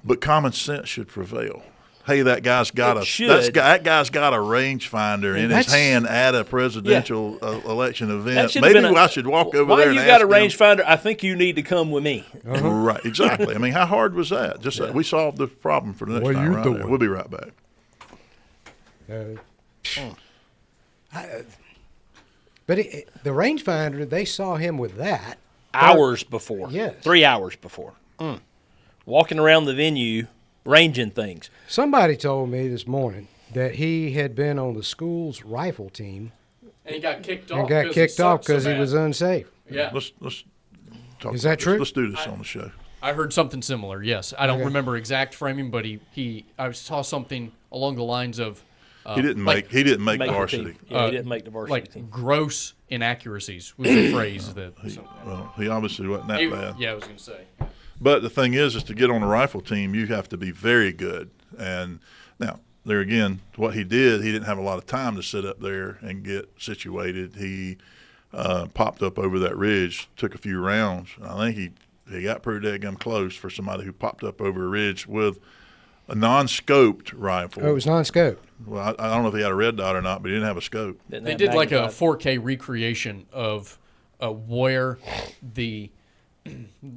but common sense should prevail. Hey, that guy's got that guy's got a rangefinder in his that's- hand at a presidential election event. should have Maybe been I should walk over Why there. you and got a ask him. rangefinder? I think you need to come with me. Right, exactly. I mean, how hard was that? Just we solved the problem for the next What are time you around there. doing? We'll be right back. But the rangefinder, they saw him with that. Hours before. Yes. 3 hours before. Walking around the venue, ranging things. Somebody told me this morning that he had been on the school's rifle team And he got kicked off. and got kicked off because he was unsafe. Yeah. Let's talk. Is about that this. true? Let's do this on the show. I heard something similar. Yes, I don't remember exact framing, but I saw something along the lines of He didn't like- make Make the varsity. team. Yeah, he didn't make the varsity like team. gross inaccuracies was the phrase that. Well, he obviously wasn't that bad. Yeah, I was gonna say. But the thing is to get on a rifle team, you have to be very good. And now, there again, what he did, he didn't have a lot of time to sit up there and get situated. He popped up over that ridge, took a few rounds. I think he got pretty daggum close for somebody who popped up over a ridge with a non-scoped rifle. Oh, it was non-scope. Well, I don't know if he had a red dot or not, but he didn't have a scope. Didn't They have did like a magnified. 4K recreation of where the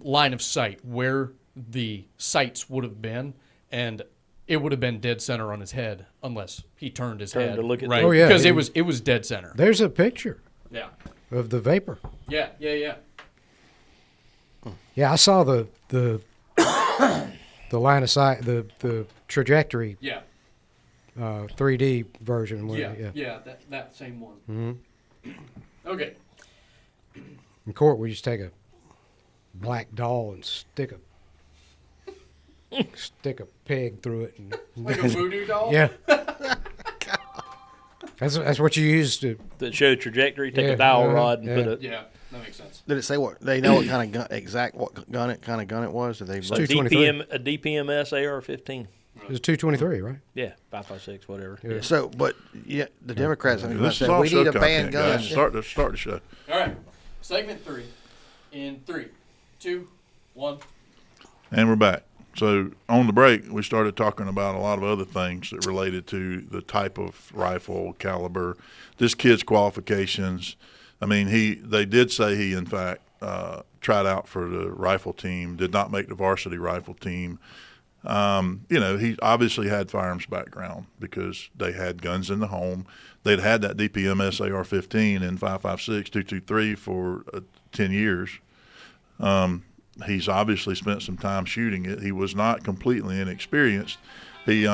line of sight, where the sights would have been, and it would have been dead center on his head unless he turned his Turned head. to look at right? Oh, yeah, because he- it was dead center. There's a picture Yeah, of the vapor. yeah. Yeah, I saw the line of sight, the trajectory Yeah, 3D version. Where, yeah. That same one. Okay. In court, we just take a black doll and stick a peg through it. And, Like a voodoo doll. yeah. That's what you use to. That show trajectory. Take Yeah, a dowel rod and yeah. put a Yeah, that makes sense. Did it say what? They know what kind of kind of gun it was? Did they? It's 223. a DPMS AR-15. It was 223, right? Yeah, 5.56, whatever. Yeah. So, but yeah, the Democrats. I mean, This is said all we show need a content, ban gun. guys. Start the show. All right, segment 3 in 3, 2, 1. And we're back. So on the break, we started talking about a lot of other things that related to the type of rifle, caliber, this kid's qualifications. I mean, they did say he, in fact, tried out for the rifle team, did not make the varsity rifle team. He obviously had firearms background because they had guns in the home. They'd had that DPMS AR-15 and 5.56, 223 for 10 years. He's obviously spent some time shooting it. He was not completely inexperienced. He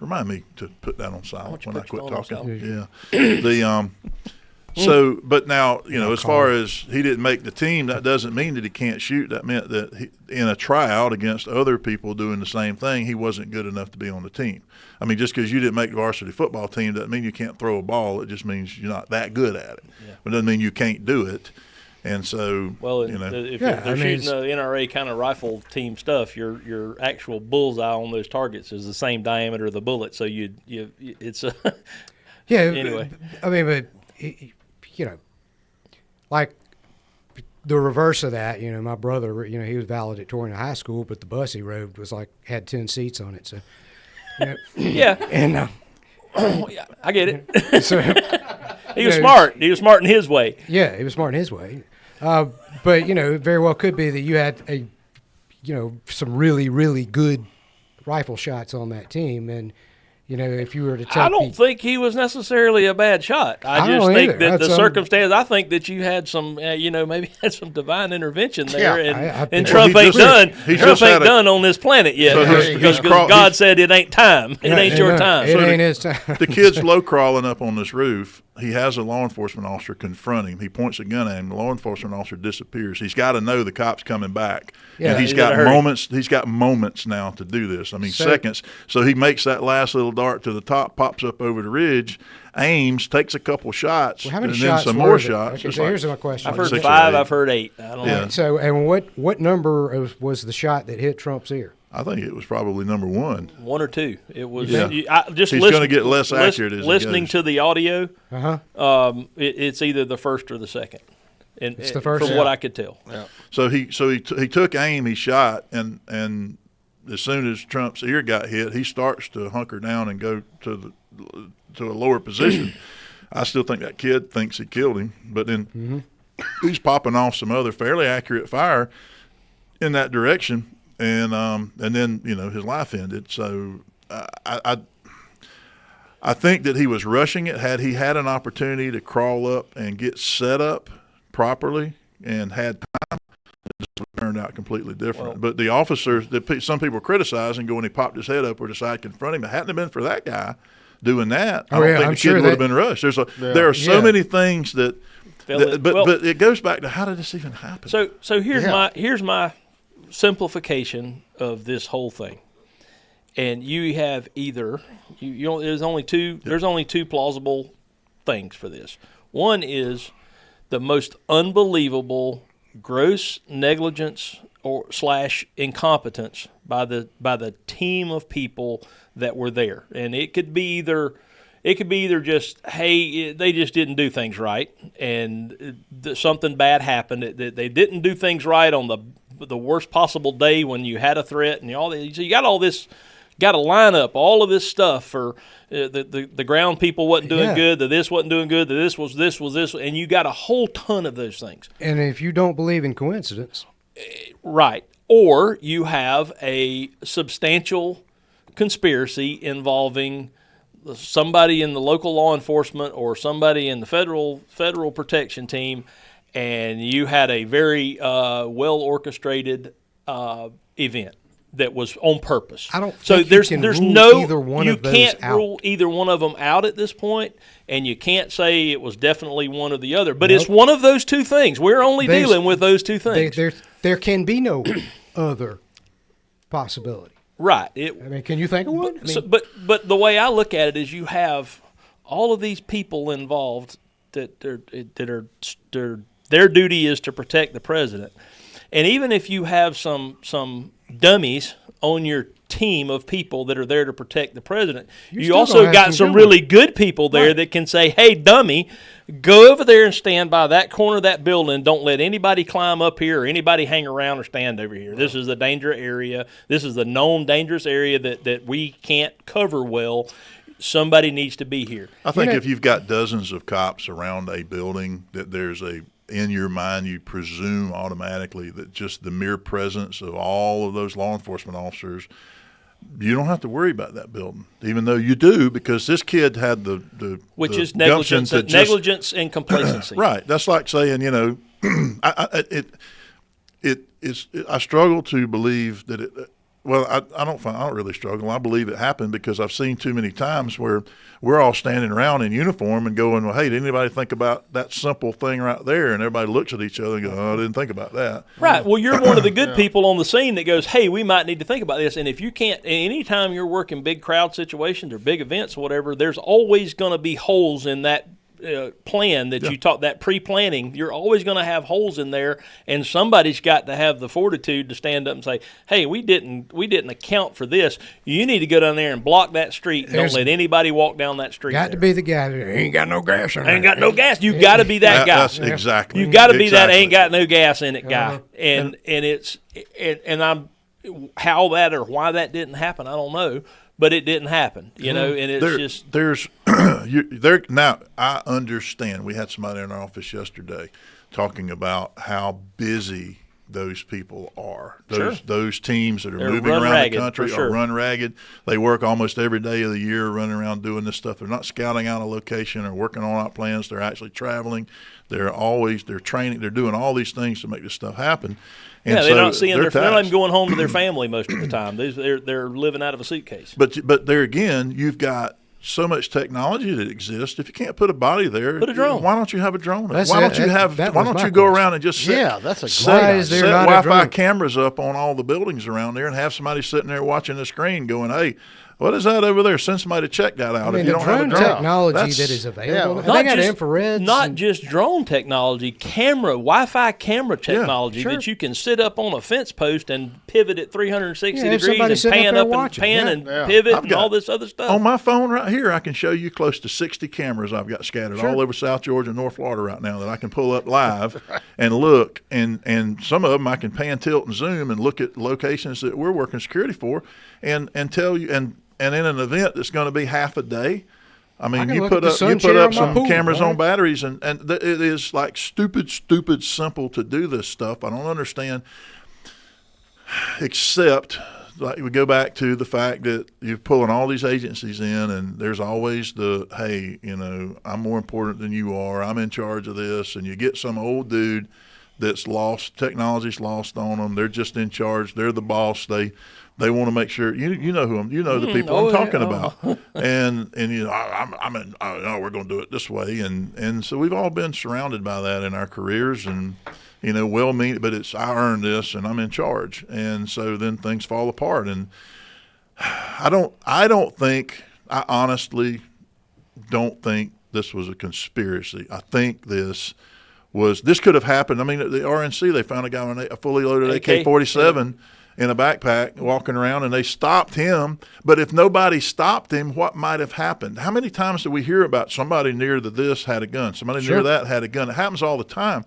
remind me to put that on silent when I quit talking. Yeah. But now, as far as he didn't make the team, that doesn't mean that he can't shoot. That meant that in a tryout against other people doing the same thing, he wasn't good enough to be on the team. I mean, just because you didn't make the varsity football team doesn't mean you can't throw a ball. It just means you're not that good at it. Yeah. It doesn't mean you can't do it. And so, if they're shooting the NRA kind of rifle team stuff, your actual bullseye on those targets is the same diameter of the bullet. So it's a yeah. Anyway, I mean, but like the reverse of that. My brother, he was valedictorian in high school, but the bus he rode was had 10 seats on it. So yeah, and I get it. So he was smart. He was smart in his way. Yeah, he was smart in his way. But it very well could be that you had some really, really good rifle shots on that team, and if you were to I don't think he was necessarily a bad shot. I just think that the circumstance. I think that you had some, maybe had some divine intervention there, and Trump ain't done on this planet yet because God said it ain't time. It ain't your time. It ain't his time. The kid's low crawling up on this roof. He has a law enforcement officer confront him. He points a gun at him. The law enforcement officer disappears. He's got to know the cop's coming back. Yeah, and he's got moments. He's got moments now to do this. I mean, seconds. So he makes that last little dart to the top, pops up over the ridge, aims, takes a couple shots, how many and shots then some more there? shots. Okay, so here's my question. I've heard 5. I've heard 8. I don't know. So, and what number was the shot that hit Trump's ear? I think it was probably number 1. 1 or 2. It was. Yeah. He's going to get less accurate as listening he goes. to the audio. It's either the first or the second. And it's the first, from what I could tell. Yeah. So he took aim, he shot, and as soon as Trump's ear got hit, he starts to hunker down and go to a lower position. I still think that kid thinks he killed him, but then he's popping off some other fairly accurate fire in that direction. And then his life ended. So I think that he was rushing it. Had he had an opportunity to crawl up and get set up properly and had time, it just turned out completely different. Well, but the officers, some people were criticizing, going, he popped his head up or decided to confront him. It hadn't been for that guy doing that, I don't think the kid would have been rushed. There are so many things that, but it goes back to how did this even happen? So here's my simplification of this whole thing, and you have either there's only two plausible things for this. One is the most unbelievable gross negligence or / incompetence by the team of people that were there, and it could be either just, hey, they just didn't do things right, and something bad happened. They didn't do things right on the worst possible day when you had a threat, and so you got all this, got to line up all of this stuff for the ground people wasn't doing good, the this wasn't doing good, the this was this, and you got a whole ton of those things. And if you don't believe in coincidence, right, or you have a substantial conspiracy involving somebody in the local law enforcement or somebody in the federal protection team, and you had a very well orchestrated event that was on purpose. I don't so think there's you can no rule either one of those can't out. rule either one of them out at this point, and you can't say it was definitely one or the other. But it's one of those two things. We're only dealing with those two things. There can be no other possibility. Right. Can you think of one? But the way I look at it is you have all of these people involved that their duty is to protect the president. And even if you have some dummies on your team of people that are there to protect the president. You still also gonna have got some some good really good people there that can say, hey, dummy, go over there and stand by that corner of that building. Don't let anybody climb up here or anybody hang around or stand over here. This is a danger area. This is the known dangerous area that we can't cover well. Somebody needs to be here. I think if you've got dozens of cops around a building, that there's in your mind, you presume automatically that just the mere presence of all of those law enforcement officers, you don't have to worry about that building, even though you do, because this kid had the Which is gumption negligence and complacency. Right. That's like saying, I struggle to believe that it. Well, I don't really struggle. I believe it happened because I've seen too many times where we're all standing around in uniform and going, well, hey, did anybody think about that simple thing right there? And everybody looks at each other and goes, oh, I didn't think about that. Right. Well, you're one of the good people on the scene that goes, hey, we might need to think about this. And if you can't, anytime you're working big crowd situations or big events or whatever, there's always going to be holes in that plan that you taught, that pre-planning. You're always going to have holes in there, and somebody's got to have the fortitude to stand up and say, hey, we didn't account for this. You need to go down there and block that street. Don't let anybody walk down that street. Got to be the guy that ain't got no gas in it. Ain't got no gas. You got to be that guy. That's exactly. You got to be that ain't got no gas in it guy. And I'm how that or why that didn't happen, I don't know. But it didn't happen, and it's there's now. I understand. We had somebody in our office yesterday talking about how busy those people are. Those teams that are moving around the country are run ragged. They work almost every day of the year running around doing this stuff. They're not scouting out a location or working on out plans. They're actually traveling. They're training. They're doing all these things to make this stuff happen. And they're not seeing they're not even going home to their family most of the time. They're living out of a suitcase. But there again, you've got so much technology that exists. If you can't put a body there, put a drone. Why don't you have a drone? Why don't you go around and just set Wi-Fi cameras up on all the buildings around there and have somebody sitting there watching the screen going, hey, what is that over there? Send somebody to check that out. If you don't have a drone technology that is available. They got infrareds. Not just drone technology, Wi-Fi camera technology that you can sit up on a fence post and pivot at 360 degrees and pan up and pan and pivot and all this other stuff. On my phone right here, I can show you close to 60 cameras I've got scattered all over South Georgia and North Florida right now that I can pull up live and look. And some of them I can pan, tilt, and zoom and look at locations that we're working security for and tell you and in an event that's going to be half a day, I mean, you put up some cameras on batteries, and it is like stupid simple to do this stuff. I don't understand, except like we go back to the fact that you're pulling all these agencies in, and there's always hey, I'm more important than you are. I'm in charge of this, and you get some old dude that's lost, technology's lost on them. They're just in charge. They're the boss. They want to make sure you know who the people I'm talking about, and we're going to do it this way, and so we've all been surrounded by that in our careers, and well-meaning, but it's I earned this and I'm in charge, and so then things fall apart, and I honestly don't think this was a conspiracy. I think this could have happened. I mean, the RNC, they found a guy with a fully loaded AK-47. In a backpack walking around, and they stopped him. But if nobody stopped him, what might have happened? How many times do we hear about somebody near this had a gun, somebody near that had a gun? It happens all the time.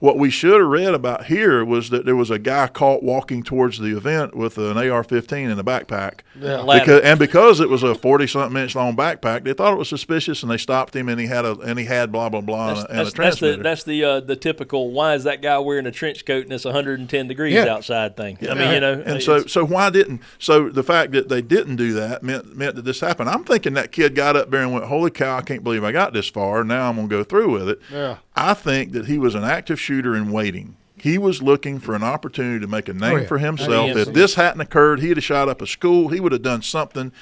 What we should have read about here was that there was a guy caught walking towards the event with an AR-15 in a backpack. Yeah. Because it was a 40-something inch long backpack, they thought it was suspicious, and they stopped him, and he had blah blah blah and a transmitter. That's the typical. Why is that guy wearing a trench coat and it's 110 degrees outside thing? Yeah. I mean, And so why didn't? So the fact that they didn't do that meant that this happened. I'm thinking that kid got up there and went, "Holy cow! I can't believe I got this far. Now I'm going to go through with it." Yeah. I think that he was an active shooter in waiting. He was looking for an opportunity to make a name for himself. If this hadn't occurred, he'd have shot up a school. He would have done something.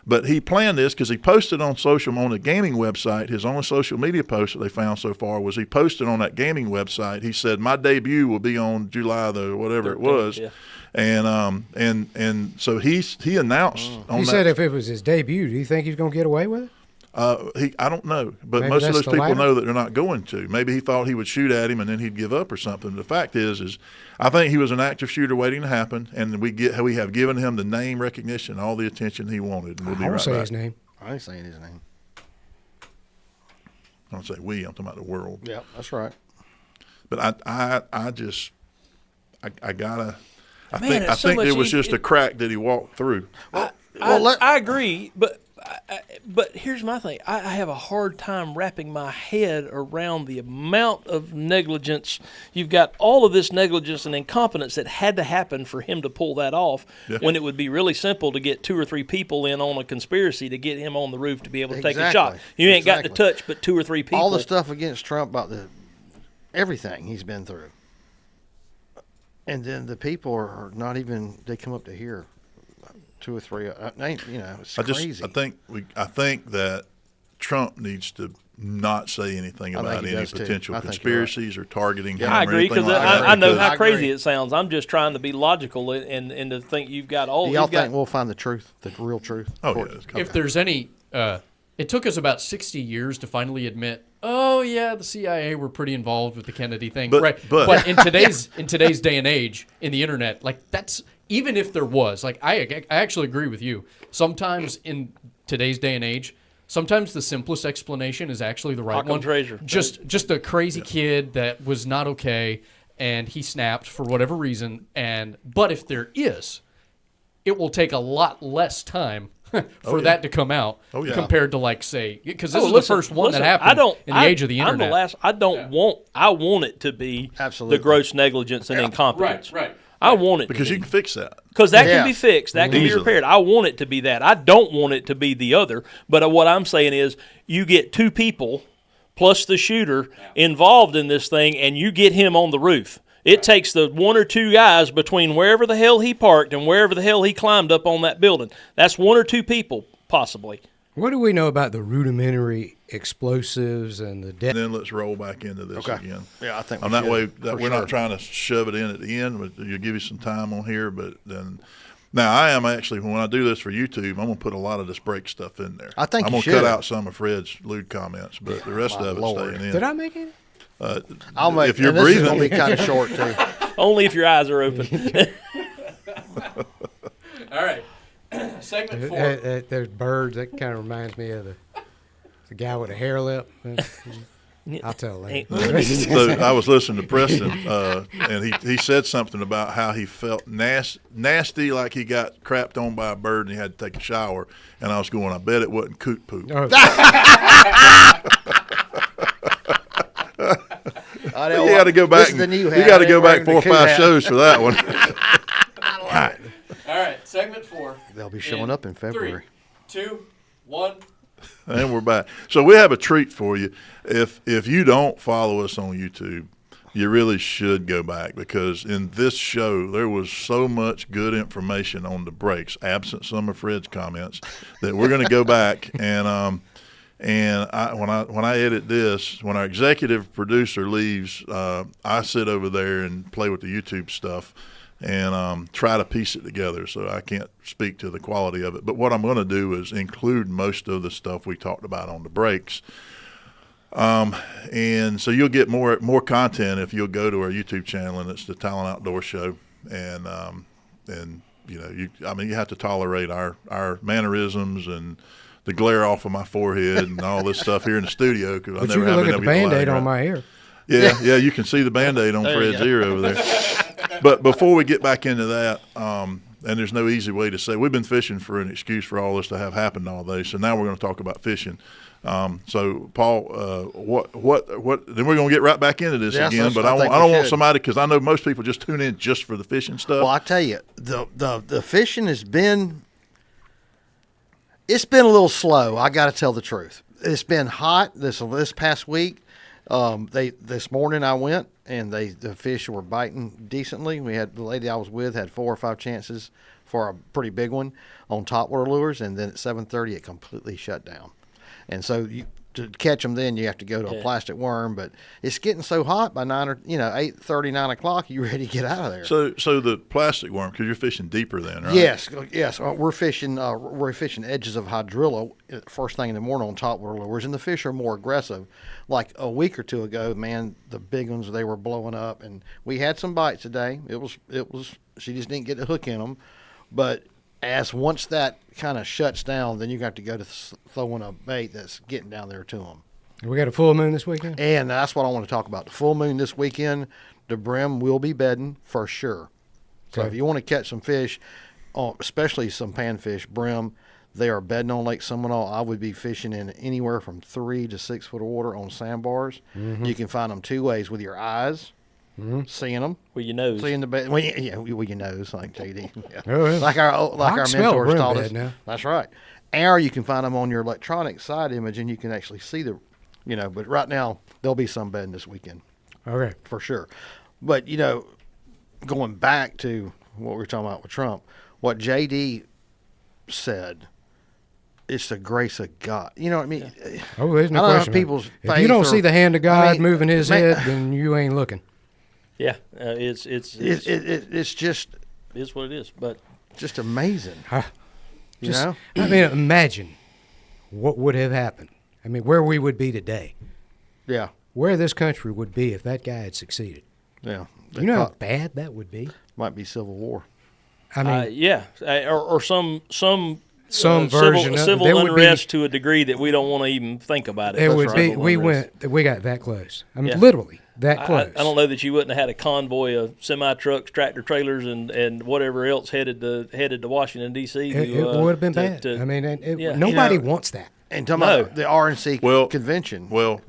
But he planned this because he posted on the gaming website. His only social media post that they found so far was he posted on that gaming website. He said, "My debut will be on July the whatever 13th, it was." Yeah. And so he announced. He said if it was his debut, do you think he's going to get away with it? I don't know, but Maybe most of that's those the people latter. know that they're not going to. Maybe he thought he would shoot at him and then he'd give up or something. The fact is I think he was an active shooter waiting to happen, and we have given him the name recognition, all the attention he wanted. And we'll be I won't right say back. his name. I ain't saying his name. I don't say we. I'm talking about the world. Yeah, that's right. But I just gotta. I Man, think it's so much there was easier- just a crack that he walked through. I agree, but here's my thing. I have a hard time wrapping my head around the amount of negligence. You've got all of this negligence and incompetence that had to happen for him to pull that off, Yeah. when it would be really simple to get 2 or 3 people in on a conspiracy to get him on the roof to be able to take a shot. Exactly. You ain't got to Exactly. touch but 2 or 3 people. All the stuff against Trump about everything he's been through. And then the people are not even, they come up to here. 2 or 3, it's crazy. I think that Trump needs to not say anything I think about he any does, too. potential I think you're right. conspiracies or targeting him I or agree, anything because like that. I know because- how I crazy agree. it sounds. I'm just trying to be logical and to think you've got all. Do y'all you've got, think we'll find the truth, the real truth? Oh, yeah. It's If there's any, it took us about 60 years to finally admit, oh yeah, the CIA were pretty involved with the Kennedy thing, But- right? but- in today's day and age, in the internet, like that's even if there was, like I actually agree with you. Sometimes in today's day and age, sometimes the simplest explanation is actually the right Occam one. treasure. Just a crazy kid that was not okay, and he snapped for whatever reason. But if there is, it will take a lot less time for that to come out Oh, yeah. compared to, like, say, because this Oh, is listen, the first one listen, that happened in the age of the I'm internet. the last. I don't want. I want it to be Absolutely. the gross negligence and incompetence. right. I want it because to you be. can fix that. Because that Yeah. can be fixed. That can be Easily. repaired. I want it to be that. I don't want it to be the other. But what I'm saying is you get 2 people plus the shooter involved in this thing, and you get him on the roof. It takes the 1 or 2 guys between wherever the hell he parked and wherever the hell he climbed up on that building. That's 1 or 2 people, possibly. What do we know about the rudimentary explosives and the And then let's roll back into this Okay. again. Yeah, I think we On that should, way, for we're sure. not trying to shove it in at the end. But you'll give you some time on here. But then, now I am actually, when I do this for YouTube, I'm gonna put a lot of this break stuff in there. I think I'm you gonna cut should. out some of Fred's lewd comments, but the rest My of it's Lord. staying in. Did I make it? I'll make. if you're and this is breathing- gonna be kind of short too. Only if your eyes are open. All right. Segment 4. There's birds. That kind of reminds me of the guy with a hair lip. I'll tell later. So I was listening to Preston, and he said something about how he felt nasty, like he got crapped on by a bird, and he had to take a shower. And I was going, I bet it wasn't coot poop. Oh, You got to go back. This is the new You hat. got to I go ain't back wearing 4 or the 5 hat. shows for that one. All right. Segment 4. They'll be showing up in February. 3, 2, 1. And we're back. So we have a treat for you. If you don't follow us on YouTube, you really should go back, because in this show there was so much good information on the breaks, absent some of Fred's comments, that we're going to go back and when I edit this, when our executive producer leaves, I sit over there and play with the YouTube stuff and try to piece it together. So I can't speak to the quality of it. But what I'm going to do is include most of the stuff we talked about on the breaks. And so you'll get more content if you'll go to our YouTube channel, and it's the Talon Outdoor Show. And you have to tolerate our mannerisms and the glare off of my forehead and all this stuff here in the studio, because I but never you can have look been at the able to get Band-Aid lighting on right. my ear. Yeah, you can see the Band-Aid on There you Fred's go. ear over there. But before we get back into that, and there's no easy way to say, we've been fishing for an excuse for all this to have happened all day. So now we're going to talk about fishing. So Paul, what? Then we're going to get right back into this Yes, again. But I I think don't we want should. somebody, because I know most people just tune in just for the fishing stuff. Well, I tell you, the fishing has been. It's been a little slow. I got to tell the truth. It's been hot this past week. This morning I went, and the fish were biting decently. We had the lady I was with had 4 or 5 chances for a pretty big one on topwater lures, and then at 7:30 it completely shut down. And so to catch them, then you have to go to a plastic worm. But it's getting so hot by 8:30, 9 o'clock. You're ready to get out of there. So the plastic worm, because you're fishing deeper then, right? Yes. We're fishing edges of hydrilla first thing in the morning on top water lures, and the fish are more aggressive. Like a week or two ago, man, the big ones, they were blowing up, and we had some bites today. It was. She just didn't get the hook in them, but once that kind of shuts down, then you have to go to throwing a bait that's getting down there to them. We got a full moon this weekend? And that's what I want to talk about. The full moon this weekend, the brim will be bedding for sure. So Okay. if you want to catch some fish, especially some panfish, brim, they are bedding on Lake Seminole. I would be fishing in anywhere from 3 to 6 foot of water on sandbars. Mm-hmm. You can find them two ways: with your eyes, seeing them, With your nose. seeing the bed. With your nose, like JD. Yeah. Oh, yeah. Like our can smell mentors brim taught bed us. now. That's right. Or you can find them on your electronic side image, and you can actually see but right now there'll be some bedding this weekend Okay. for sure. But going back to what we were talking about with Trump, what JD said, it's the grace of God. You know what I mean? Oh, there's no I don't know question. people's If you faith don't or- see the hand of God I mean, moving his man- head, then you ain't looking. Yeah, it's It's just what it is. But amazing. You Just, know? I mean, imagine what would have happened. I mean, where we would be today, Yeah. where this country would be if that guy had succeeded. Yeah. You know how bad that would be? Might be civil war. I mean, yeah, or some some civil, version of civil there would unrest to a degree that we don't want to even think about it. it That's would be. civil We unrest. we got that close. I mean, Yeah. literally that I close. don't know that you wouldn't have had a convoy of semi trucks, tractor trailers, and whatever else headed to Washington D.C. It would have been bad. to- I mean, yeah. nobody You know, wants that. And talking No. about the RNC Well- convention. Well,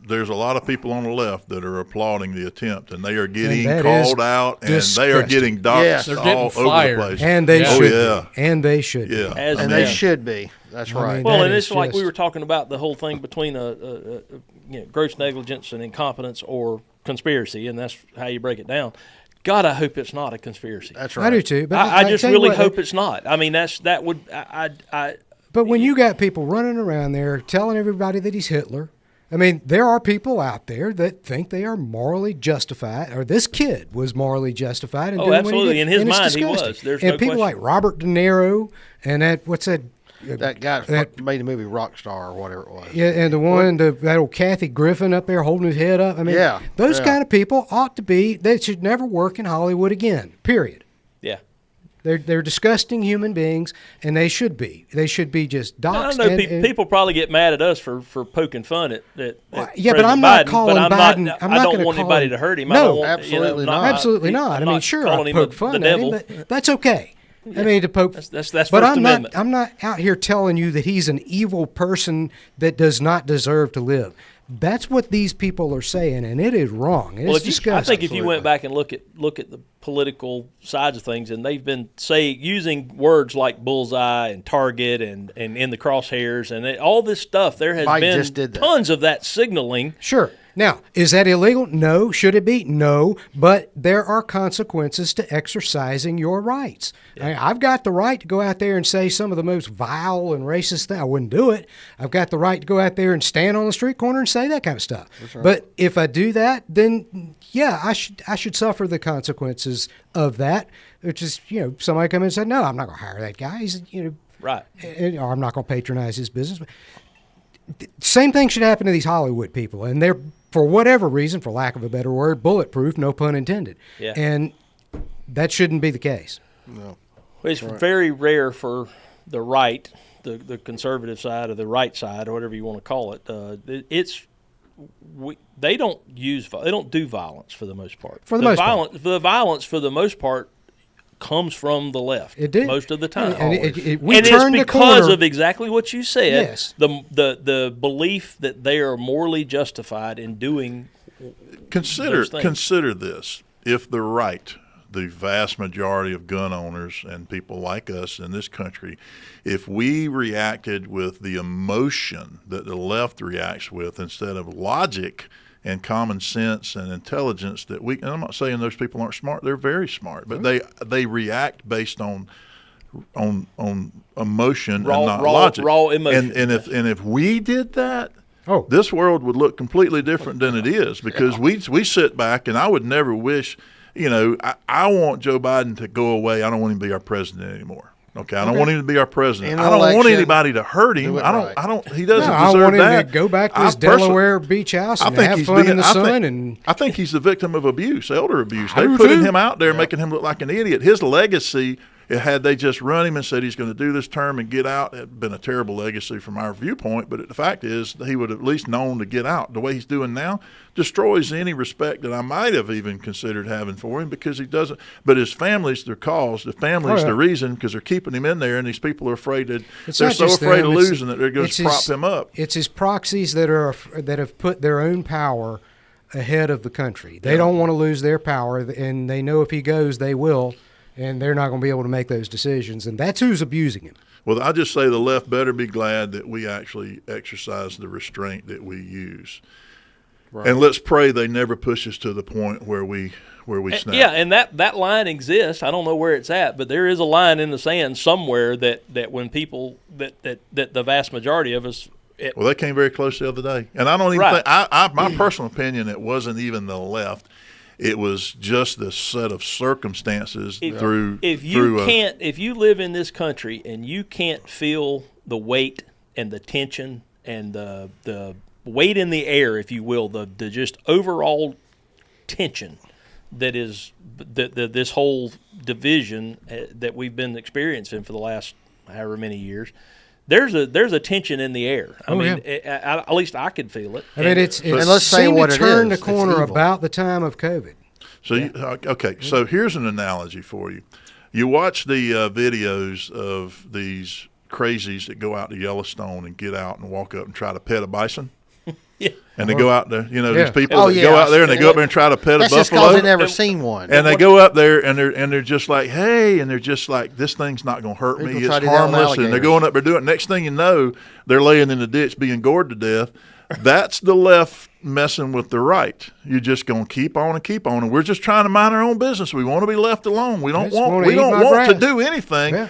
there's a lot of people on the left that are applauding the attempt, and they are getting that called is out, and they are disgusting. getting doxxed Yes. They're all getting over fired. the place. And they Yeah. should. Oh, Be. And they should. yeah. Be. As and the- they should be. That's I right. mean, Well, that and is it's like we just- were talking about the whole thing between gross negligence and incompetence or conspiracy, and that's how you break it down. God, I hope it's not a conspiracy. That's right. I do too. But I just tell you really what, hope it's not. I mean, that would I But when you got people running around there telling everybody that he's Hitler, I mean, there are people out there that think they are morally justified, or this kid was morally justified in Oh, doing absolutely. what he did. In his and it's mind, he disgusting. was. There's and no people question. like Robert De Niro and what's that? That guy That- made the movie Rockstar or whatever it was. Yeah, and that old Kathy Griffin up there holding his head up. I mean, Yeah, those yeah. kind of people ought to be. They should never work in Hollywood again. Period. yeah. They're disgusting human beings, and they should be. They should be just I doxxed. know and- people probably get mad at us for poking fun at yeah, but President I'm not Biden, calling but Biden. I'm I not don't gonna want call anybody him- to hurt him. No, I don't want, absolutely not. Absolutely not. I I'm mean, sure, I calling him poke the fun at devil. him, but that's okay. I mean, to poke. That's but First I'm Amendment. not. I'm not out here telling you that he's an evil person that does not deserve to live. That's what these people are saying, and it is wrong. It's Well, I disgusting. think if you went back and look at the political sides of things, and they've been using words like bullseye and target and in the crosshairs and all this stuff, there has Mike been just did that. tons of that signaling. Sure. Now, is that illegal? No. Should it be? No. But there are consequences to exercising your rights. I mean, I've got the right to go out there and say some of the most vile and racist things. I wouldn't do it. I've got the right to go out there and stand on the street corner and say that kind of stuff. But if I do that, then yeah, I should suffer the consequences of that. Which is, somebody come in and say, no, I'm not going to hire that guy. He's, Right. or I'm not going to patronize his business. Same thing should happen to these Hollywood people, and they're, for whatever reason, for lack of a better word, bulletproof, no pun intended. Yeah. And that shouldn't be the case. No. It's very rare for the right, the conservative side or the right side or whatever you want to call it. They don't do violence for the most part. For the most part. The violence for the most part comes from the left. It did. most of the time. And we and it's turned the because corner. of exactly what you said. Yes. The belief that they are morally justified in doing. Consider those things. this: if the right, the vast majority of gun owners and people like us in this country, if we reacted with the emotion that the left reacts with instead of logic and common sense and intelligence that and I'm not saying those people aren't smart, they're very smart, but they react based on emotion Raw- and not raw- logic. raw emotion. And if we did that, Oh. this world would look completely different than it is, because we sit back, and I would never wish, I want Joe Biden to go away. I don't want him to be our president anymore. Okay, I don't want him to be our president. In I don't want election, anybody to hurt him. do it I don't. right. I don't. He doesn't I deserve want him that. to go back to his personally- Delaware beach house and have he's fun in the I sun. think, And I think he's the victim of abuse, elder abuse. I They're do putting too. him out there, making him look like an idiot. His legacy, had they just run him and said he's going to do this term and get out, it had been a terrible legacy from our viewpoint. But the fact is, he would have at least known to get out. The way he's doing now destroys any respect that I might have even considered having for him, because he doesn't. But his family's their cause. The family's the reason, because they're keeping him in there, and these people are afraid that they're so afraid of losing that they're going to prop him up. It's his proxies that have put their own power ahead of the country. They don't want to lose their power, and they know if he goes, they will. And they're not going to be able to make those decisions, and that's who's abusing him. Well, I just say the left better be glad that we actually exercise the restraint that we use, and let's pray they never push us to the point where we snap. Yeah, and that line exists. I don't know where it's at, but there is a line in the sand somewhere that when people that the vast majority of us. Well, they came very close the other day, and I don't even think my personal opinion, it wasn't even the left. It was just the set of circumstances if you live in this country and you can't feel the weight and the tension and the weight in the air, if you will, the just overall tension that is this whole division that we've been experiencing for the last however many years. There's a tension in the air. I mean, at least I could feel it. I mean, it's and let's say seemed what to it turn is. the corner It's evil. about the time of COVID. So so here's an analogy for you. You watch the videos of these crazies that go out to Yellowstone and get out and walk up and try to pet a bison. Yeah. And they go out there, these people Oh, that yeah. go out there and they go up there and try to pet That's a just buffalo. because they never seen one. And they go up there and they're just like, hey, and they're just like, this thing's not going to hurt me. People try It's to do that with harmless. And they're alligators. going up there doing it. Next thing you know, they're laying in the ditch being gored to death. That's the left messing with the right. You're just going to keep on and keep on. And we're just trying to mind our own business. We want to be left alone. We don't just want wanna we eat don't my want to grass. do anything. Yeah.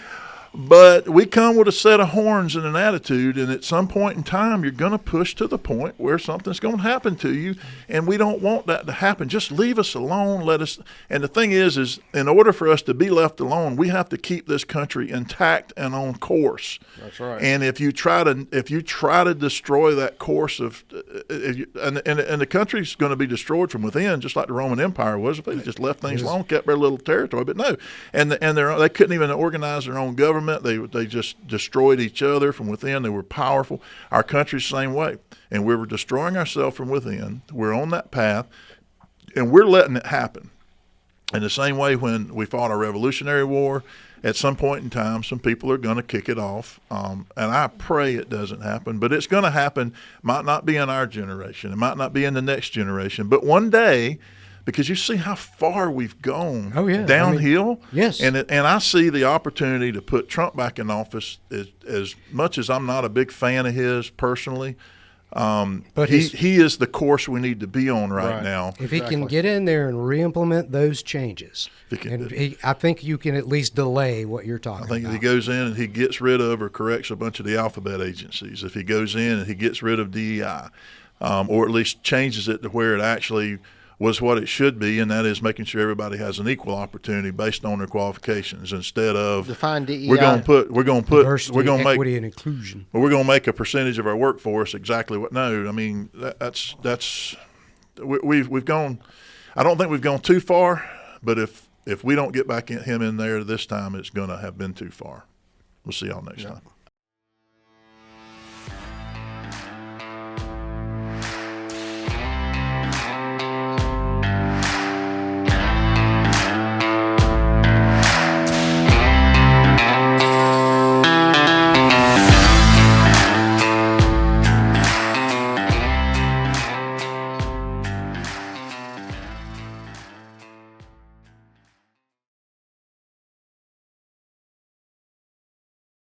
But we come with a set of horns and an attitude, and at some point in time, you're going to push to the point where something's going to happen to you, and we don't want that to happen. Just leave us alone. Let us. And the thing is in order for us to be left alone, we have to keep this country intact and on course. That's right. And if you try to destroy that course of, and the country's going to be destroyed from within, just like the Roman Empire was if they just left things alone, kept their little territory. But no, and they couldn't even organize their own government. They just destroyed each other from within. They were powerful. Our country's the same way, and we were destroying ourselves from within. We're on that path, and we're letting it happen. In the same way, when we fought our Revolutionary War, at some point in time, some people are going to kick it off, and I pray it doesn't happen. But it's going to happen. Might not be in our generation. It might not be in the next generation. But one day, because you see how far we've gone downhill. Yes. And I see the opportunity to put Trump back in office as much as I'm not a big fan of his personally. But he is the course we need to be on right now. If he can get in there and re-implement those changes, I think you can at least delay what you're talking about. I think if he goes in and he gets rid of or corrects a bunch of the alphabet agencies, if he goes in and he gets rid of DEI, or at least changes it to where it actually was what it should be, and that is making sure everybody has an equal opportunity based on their qualifications instead of define DEI. we're going to Diversity, we're going to equity, make and inclusion. we're going to make a percentage of our workforce exactly what. No, I mean that's we've gone. I don't think we've gone too far, but if we don't get him in there this time, it's going to have been too far. We'll see y'all next time.